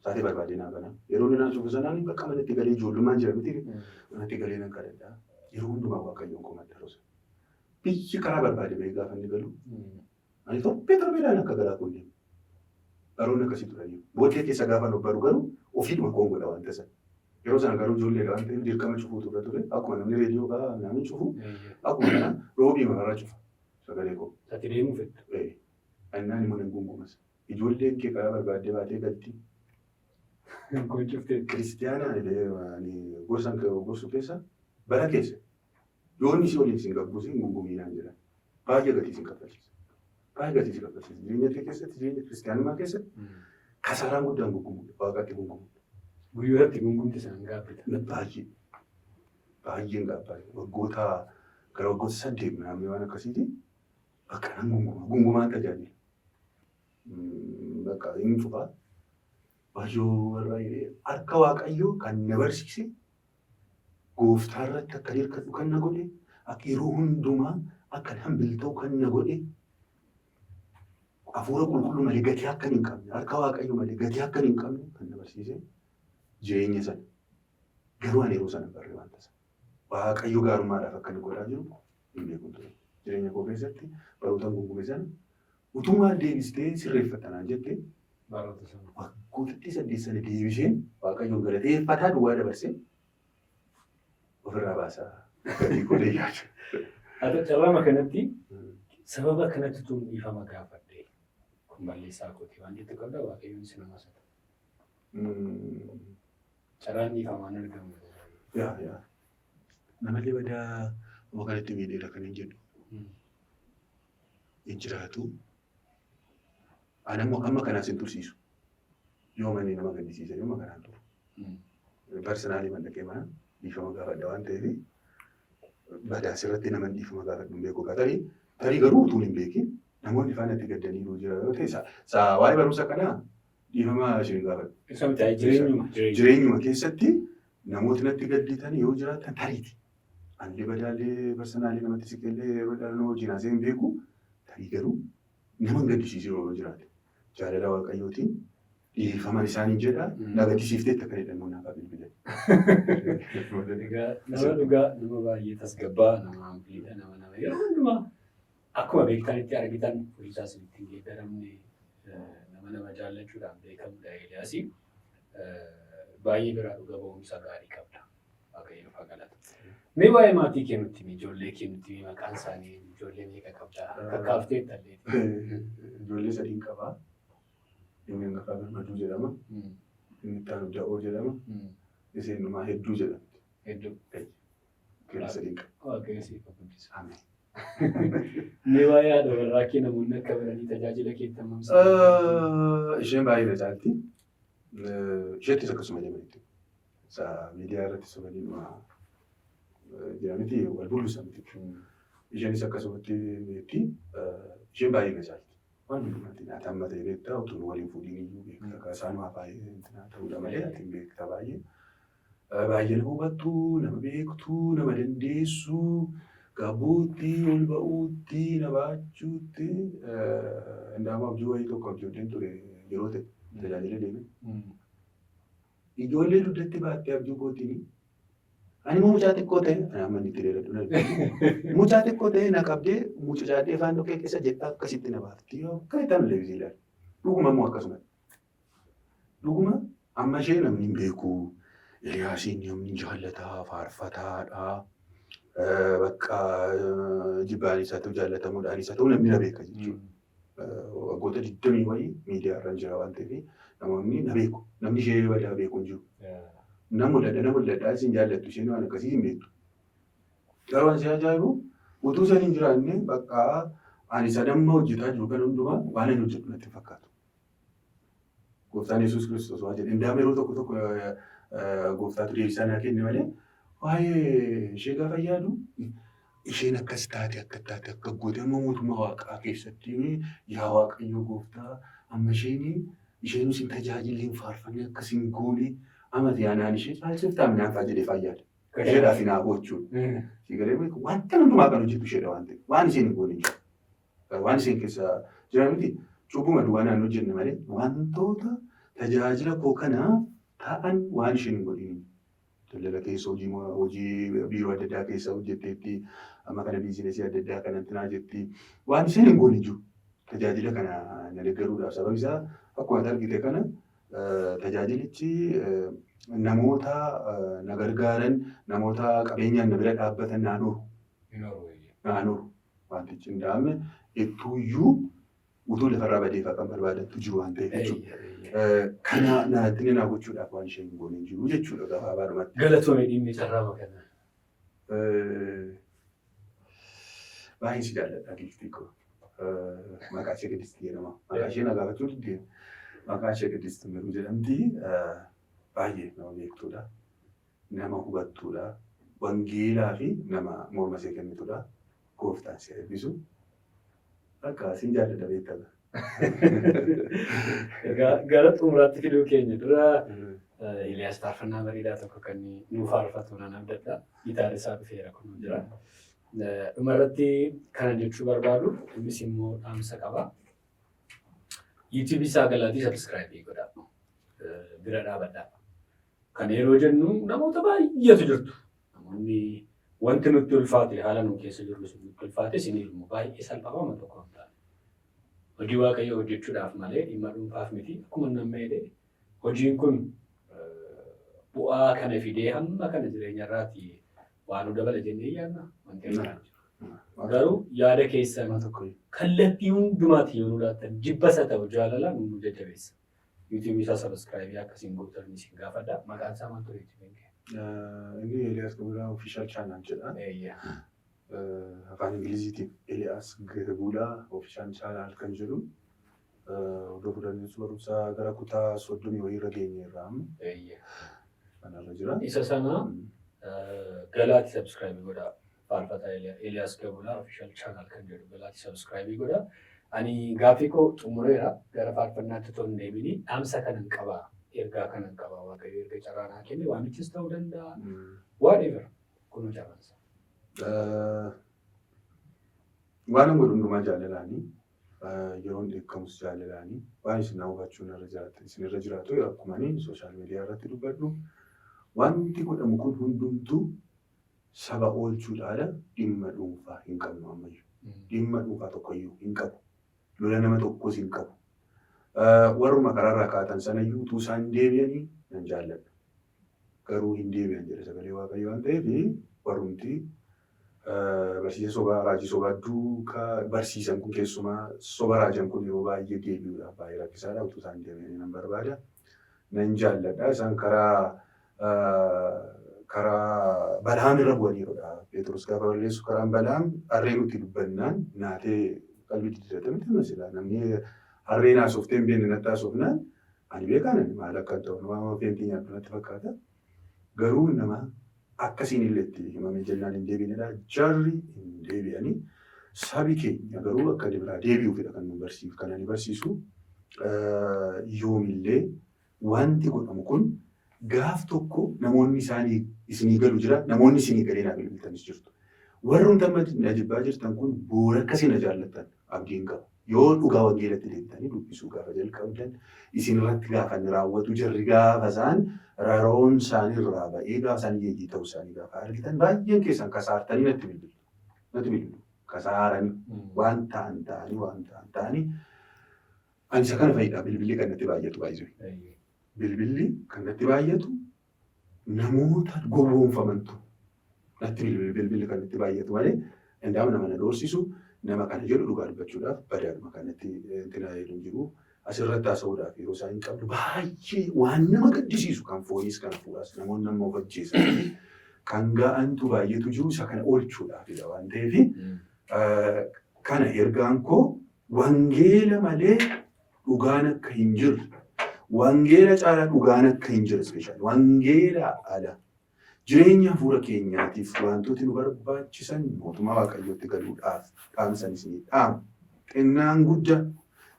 Sa'aatii barbaadee naa bana. Yeroo inni naan cufa sanaan bakka manatti galee ijoollummaan jira miti. Manatti galee nan kadhadhaa. Yeroo hundumaa Waaqayyoon koo maddarosa. Biyyi karaa barbaade bahee gaafa inni galu. Ani torbeedhaan akka garaa kun deemu. Baroonni akkasii turanii. Booddee keessa gaafa nu baru garuu ofiidhuma koon godha waan ta'eef. Yeroo sana garuu ijoollee waan ta'eef dirqama cufuu turre ture. Akkuma namni reediyoo ba'aa namni cufu. Akkuma kana roobii makarraa cufa. Sagalee koo. Ati deemuu fedha. Annaan immoo nan gungumas. Ijoolleen kee karaa barbaaddee baatee galti. Kun cuftee. Kiristiyaanaa gosu keessa bara keessa yoo inni si waliin sin gabbuusi gungumiinaan jira. baay'ee gatii isin kaffalchiisa. Baay'ee gatii isin kaffalchiisa. Jireenya kee keessatti, jireenya kiristaanummaa keessatti kasaaraan guddaan gungumudha. Waaqatti gungumudha. Guyyootatti gungumti isaan gaabbata. Baay'ee. Baay'een gaabbata. Waggoota gara waggoota 8 naannoo waan akkasiiti. Bakka nan gunguma. Gungumaan tajaajila. Bakka inni cufaa. Baay'oo warra harka Waaqayyoo kan na barsiise gooftaa irratti akka hirkadhu kan na godhe akka yeroo hundumaa akka hambil ta'u kan na godhe hafuura qulqulluu malee gatii akka hin qabne harka Waaqayyoo malee gatii akka hin qabne kan na barsiise jireenya sana garuu ani yeroo sana barree waan tasa Waaqayyoo gaarummaadhaaf akka inni godhaa jiru hin beeku ture jireenya koo keessatti barootaan gungume sana utumaa deebistee sirreeffatanaan jettee waggoota 8 sana deebiseen Waaqayyoon galateeffataa duwwaa dabarsee ofirraa baasaa gatii godhee yaadu. Haa carraa kanatti sababa kanatti tun dhiifama gaafadhe kun balleessaa kooti waan jettu qabda Waaqayyoon si nama sata. Carraan dhiifamaan argamu. Yaa. Namallee badaa nama kanatti miidheera kan hin jedhu. Hin jiraatu. Ani ammoo amma kanaas hin tursiisu. Yoo manni nama gaddisiisa yoo makanaan turu. Parsanaalii man dhaqee mana dhiifama gaafadha waan ta'eef badaa asirratti nama dhiifama gaafadhu hin beeku tarii garuu utuu hin beekin namoonni faana itti gaddaniiru jira yoo ta'e waa'ee barumsa kanaa dhiifama isheen gaafadhu. Jireenyuma keessatti namooti natti gadditan yoo jiraatan tariiti. Anillee badaallee parsanaalii namatti siqillee yeroo dhalannoo wajjin haasee hin beeku tarii garuu nama gaddisiisu yoo jiraate jaalala Waaqayyootiin dhiifama isaanii jedha na gaddisiifteetti akka jedhamu naaf bilbilan. Nama dhugaa nama baay'ee tasgabbaa nama ampliidha nama yeroo hundumaa akkuma beektanitti argitan fulisaa isinitti hin geeddaramne nama jaallachuudhaan beekamudha Eeliyaasii. Baay'ee biraa dhuga ba'umsa gaarii qabda. Waaqayyoof haa galatu. Mee waa'ee maatii kee nutti himi ijoollee kee nutti himi maqaan isaanii ijoollee meeqa qabda akka kaaftee tallee. Ijoollee 3 qabaa. Inni hangafa Birmaduu jedhama. Inni itti aanu Da'oo jedhama. Isheen dhumaa Hedduu jedhamti. Hedduu. Ijoollee 3 qaba. Waaqayyo siif haa guddisu. Ameen. Mee waa'ee haadha warraa kee namoonni akka biranii tajaajila keetti hammamsa? Isheen baay'ee na caalti. Isheettis akkasuma jedhamti. Miidiyaa irratti sobanii jedhamti wal bullusamti. Isheenis akkasumatti beekti. Isheen baay'ee na caalti. Waan hundumatti nyaata amma ta'e beektaa utuu waliin fuudhiin iyyuu beekta. Akka isaanuma baay'ee ta'uudha malee ati hin beekta baay'ee. Baay'ee nama hubattu, nama beektu, nama dandeessu, gabuutti, ol ba'uutti, na baachuutti. Indaama abjuu wayii tokko abjoodeen ture yeroo ta'e tajaajila deeme. Ijoollee dugdatti baattee abjuu kootiin ani immoo mucaa xiqqoo ta'e ani amma inni itti dheeradhu. Mucaa xiqqoo ta'e na qabdee mucucaadhee afaan dhokee keessa jedhaa akkasitti na baafti. Akka itti aanu leebisee ilaala. Dhuguma immoo akkasuma. Dhuguma amma ishee namni hin beeku. Eeliyaasiin namni jaallataa, faarfataadha. Bakka jibbaanis haa ta'u jaallatamuudhaanis haa ta'u namni na beeka jechuudha. Waggoota 20 wayii miidiyaa irra jira waan ta'eef namoonni na beeku. Namni ishee badaa beeku hin jiru. Nama mul'adhaa isin jaallattu isheen waan akkasii hin beektu. Garuu waan si ajaa'ibu utuu isaan hin jiraanne bakka ani sadamma hojjetaa jiru kan hundumaa waan hin hojjetu natti fakkaatu. Gooftaan Yesuus Kiristoos waan jedhe indaama yeroo tokko gooftaatu deebisaa naa kenne malee waa'ee ishee gaafa yaadu isheen akkas taate akka goote amma mootummaa waaqaa keessatti yaa Waaqayyo gooftaa amma isheen sin tajaajillee hin faarfanne akkas hin goone amati yaanaan ishee caalchiftaa minaan fa'aa jedhee fayyaada. Isheedhaaf hin haafoo jechuudha. Sigalee wanta hundumaa kan hojjetu isheedha waan ta'eef waan isheen hin goone jiru. Waan isheen keessa jiran miti cubbuma duwwaa naannoo jenne malee wantoota tajaajila koo kanaaf ta'an waan isheen hin godhin. Daldala keessa hojii biiroo adda addaa keessa hojjetteetti amma kana biizinesii adda addaa kanatti naa jetti waan isheen hin goone jiru. Tajaajila kana na deeggaruudhaaf sababni isaa akkuma argite kana tajaajilichi namoota na gargaaran namoota qabeenyaan na bira dhaabbatan naannoo wantichi hin daamne ittuuyyuu utuu lafarraa badeefaa kan barbaadattu jiru waan ta'eef jechuudha. Kana naatti na gochuudhaaf waan isheen hin goone jiru jechuudha gabaabaadhumatti. Galatoomee dhimmi carraa kana. baay'ee si jaalladha giftii koo. Maqaa ishee Qidistii jedhama. Maqaa ishee na gaafachuu dandeenya. Maqaa ishee Qidistii Miruu jedhamti. Baay'ee nama beektuudha. Nama hubattuudha. Wangeelaa fi nama morma ishee kennituudha. Gooftaan si eebbisu. Akka siin jaalladha beektama. Gara xumuraatti fiduu keenya dura Eeliyaas faarfannaa bareedaa tokko kan nu faarfatu nan abdadha. Gitaara isaa dhufeera kun jira. Dhumarratti kana jechuu barbaadu innis immoo dhaamsa qaba. YouTube isaa galaatii subscribe godhaa. Bira dhaabadhaa. Kan yeroo jennu namoota baay'eetu jirtu. Namoonni wanti nutti ulfaate haala nu keessa jirru nutti ulfaate sinilmu baay'ee salphama tokko hin taane. Hojii Waaqayyoo hojjechuudhaaf malee dhimma dhuunfaaf miti. Akkuma namni jedhee hojiin kun bu'aa kana fidee hamma kana jireenya irraati waan nu dabala jennee yaadna wanti irraa jiru. Garuu yaada keessan kallattii hundumaatti yoo nu laattan jibbasa ta'u jaalala nu jajjabeessa. YouTube isaa subscribe akkasiin gootan isin gaafadha. Maqaan isaa maal ture jechuudha? Inni Eeliyaas Gabuulaa official channel jedha. Afaan Ingiliziitiin Eeliyaas Gabuulaa official channel kan jedhu. Odoo fudhannis barumsaa gara kutaa 30 wayii irra geenye irraa kanarra jira. Isa sana galaati subscribe godhaa. Faarfataa Eeliyaas Gabuulaa official channel kan jedhu galaati subscribe godhaa. Ani gaaffii koo xumureera gara faarfannaatti toon deebinii dhaamsa kanan qabaa. Ergaa kanan qabaa Waaqayyo erga carraanaa kenne waamichis ta'uu danda'a. Whatever kunuu carraansa. Waan godhu hundumaa jaalalaanii yeroon dheekkamus jaalalaanii waan isin hubachuun irra jiraatu akkuma ani sooshaal miidiyaa irratti dubbadhu wanti godhamu kun hundumtuu saba oolchuudhaadha dhimma dhuunfaa hin qabnu ammayyuu. Dhimma dhuunfaa tokkoyyuu hin qabu. Lola nama tokkos hin qabu. Warruma karaarraa kaatan sanayyuu utuu isaan deebi'anii nan jaalladha. Garuu hin deebi'an jedha sagalee Waaqayyoo waan ta'eef warrumti barsiisa sobaa raajii sobaa duukaa barsiisan kun keessumaa soba raajan kun yeroo baay'ee deebi'uudhaaf baay'ee rakkisaadha. Utuu isaan deebi'anii nan barbaada. Nan jaalladha. Isaan karaa Balaam irra bu'aniirudha. Pheexroos gaafa balleessu karaan Balaam harree nuti dubbannaan naatee qalbii diddiirratti miti masila. Namni harree naasooftee hin beekne natti haasofnaan ani beekaan maal akka ta'u nama feentii nyaatu natti fakkaata. Garuu nama akkasiin illee itti himamee jennaan hin deebiinedha. Jarri hin deebi'anii sabi keenya garuu akka biraa deebi'uufidha kan nu barsiisu. Kan ani barsiisu yoomillee wanti godhamu kun gaaf tokko namoonni isaanii isinii galu jira. Namoonni isinii galee naa bilbiltanis jirtu. Warroon na jibbaa jirtan kun boora akkasii na jaallattan abdiin qaba. Yoo dhugaa wangeelatti deemtanii dubbisuu gaafa jalqabdan isin irratti gaafa inni raawwatu jarri gaafa isaan raroon isaanii irraa ba'ee gaafa isaan yeeyyii ta'uu isaanii gaafa argitan baay'een keessan kasaartanii natti bilbilu. Natti bilbilu. Kasaaranii waan ta'anii ani isa kana fayyada bilbilli kan natti baay'atu baay'isuu. Bilbilli kan natti baay'atu namoota gowwoomfamantu natti bilbilli kan natti baay'atu malee indaama nama na doorsisu. Nama kana jedhu dhugaa dubbachuudhaaf badaadhuma kanatti intina jedhu jiru asirratti haasa'uudhaaf yeroo isaan hin qabdu baay'ee waan nama gaddisiisu kan fooniis kan fuudhaas namoonni nama of ajjeesan kan ga'antu baay'eetu jiru isa kana oolchuudhaafidha waan ta'eef kana ergaan koo wangeela malee dhugaan akka hin jirre wangeela caalaa dhugaan akka hin jirre ispeeshaali wangeela ala. Jireenya hafuura keenyaatiif wantooti nu barbaachisan mootummaa Waaqayyootti galuudhaaf dhaamsan isinii dhaamu. Xinnaan guddaa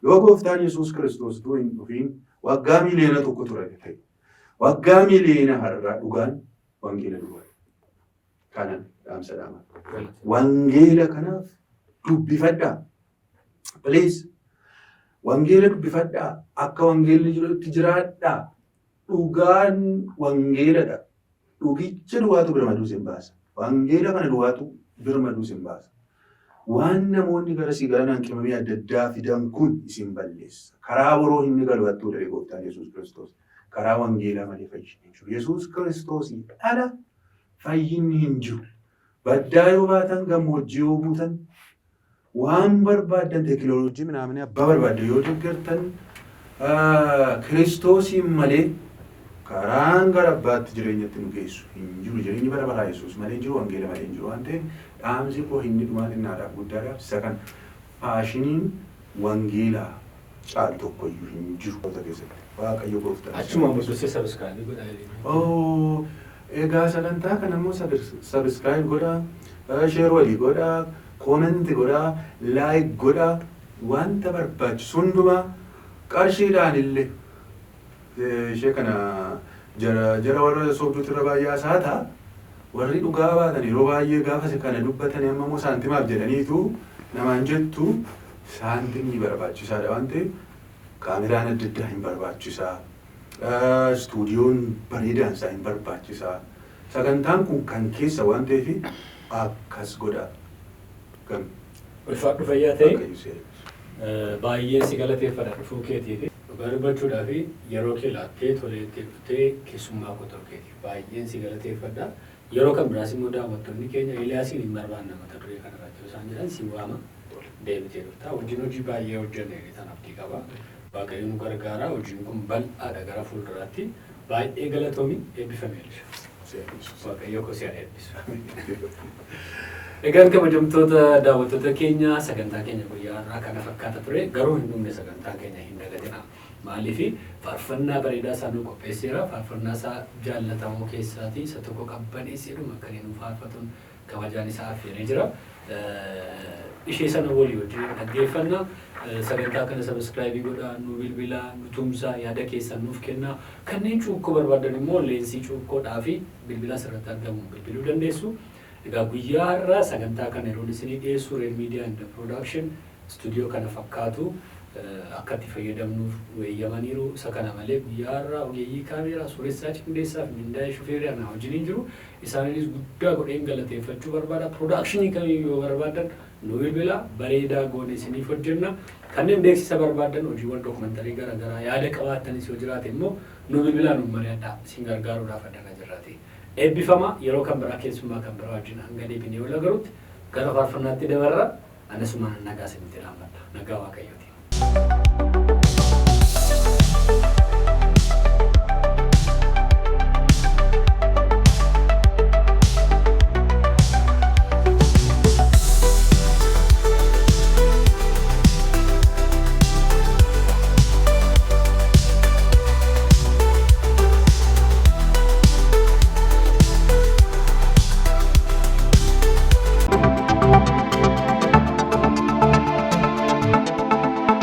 yoo gooftaan Yesuus Kiristoos dura hin dhufiin waggaa miliyoona tokko ture ta'e. Waggaa miliyoona har'aa dhugaan wangeela dhugaa. Kanan dhaamsa dhaama. Wangeela kanaaf dubbifadhaa. Please wangeela dubbifadhaa. Akka wangeelli jirutti jiraadhaa. Dhugaan wangeeladha. Dhugicha duwwaatu birmaduu sin baasa. Wangeela kana duwwaatu birmaduu sin baasa. Waan namoonni garasii gara hanqimamii adda addaa fidan kun isin balleessa. Karaa biroo inni galu hattuu dha gooftaan Yesuus Kiristoos. Karaa wangeelaa malee fayyinni hin jiru. Yesuus Kiristoosii ala fayyinni hin jiru. Baddaa yoo baatan gammoojjii yoo buutan waan barbaaddan teekinooloojii minaaminee abbaa barbaadde yoo deeggartan Kiristoosiin malee karaan gara abbaatti jireenyatti nu geessu hin jiru jireenyi bara baraa Yesuus malee hin jiru wangeela malee hin jiru waan ta'eef dhaamsi koo inni dhumaa xinnaadhaaf guddaadhaaf isa kan paashiniin wangeelaa caal tokkoyyuu hin jiru keessatti waaqayyo gooftaan. Achuma buddusee sabiskaabii godhaa. Oh egaa sagantaa kana immoo sabiskaabii godhaa, sheer walii godhaa, koomenti godhaa, laayik godhaa wanta barbaachisu hundumaa qarshiidhaan illee ishee kana jara warra soobduutti irra baay'ee haasaata warri dhugaa baatan yeroo baay'ee gaafa kana dubbatan amma immoo saantimaaf jedhaniitu namaan jettu saantimni barbaachisaadha waan ta'eef kaameraan adda addaa hin barbaachisaa, istuudiyoon bareedaan isaa hin barbaachisaa. Sagantaan kun kan keessa waan ta'eef akkas godhaa. Ulfaadhu fayyaa ta'e baay'ee si galateeffadha dhufuu keetiif. Dhugaa dubbachuudhaa fi yeroo kee laattee toleettee dhuftee keessummaa qotuu keetiif baay'een si galateeffadha. Yeroo kan biraas immoo daawwattoonni keenya Eeliyaasiin hin barbaanne mata duree kanarratti isaan jedhan si waama deebitee dhuftaa. Hojiin hojii baay'ee hojjenne tan abdii qaba. Waaqayyo nu gargaara. Hojiin kun bal'aadha gara fuulduraatti. Baay'ee galatoomi eebbifamee jira. Waaqayyo kosii haa eebbisu. Egaan kabajamtoota daawwattoota keenya sagantaa keenya guyyaa har'aa kana fakkaata ture garuu hin dhumne sagantaa keenya hin dagatina. Maaliif faarfannaa bareedaa isaa nu qopheesseera. Faarfannaa isaa jaallatamoo keessaatii isa tokko qabbaneesseedhuma kan inni faarfatuun kabajaan isaa affeeree jira. Ishee sana walii wajjin dhaggeeffannaa. Sagantaa kana sabiskiraayibii godhaa, nu bilbilaa, nu tumsaa, yaada keessan nuuf kennaa. Kanneen cuukkoo barbaadan immoo leensii cuukkoodhaa fi bilbila asirratti argamu bilbiluu dandeessu. Egaa guyyaa har'aa sagantaa kana yeroo isinii dhiyeessu Real Media and Production stuudiyoo kana fakkaatu akka itti fayyadamnuuf weeyyamaniiru. Isa kana malee guyyaa har'aa ogeeyyii kaameeraa suuressaa qindeessaaf mindaa'ee shufeerii ana wajjiniin jiru. Isaanis guddaa godheen galateeffachuu barbaada. Production kamiyyuu yoo barbaadan nu bilbilaa bareedaa goone isiniif hojjenna. Kanneen beeksisa barbaadan hojiiwwan dookumentarii garaagaraa yaada qabaattanis yoo jiraate immoo nu bilbilaa nu mari'adhaa isin gargaaruudhaaf addana jirraati. Eebbifama yeroo kan biraa keessummaa kan biraa wajjin hanga deebinee wal agarutti gara faarfannaatti dabarra anasumaan nagaa isinitti dhaamadha. Nagaa Waaqayyooti.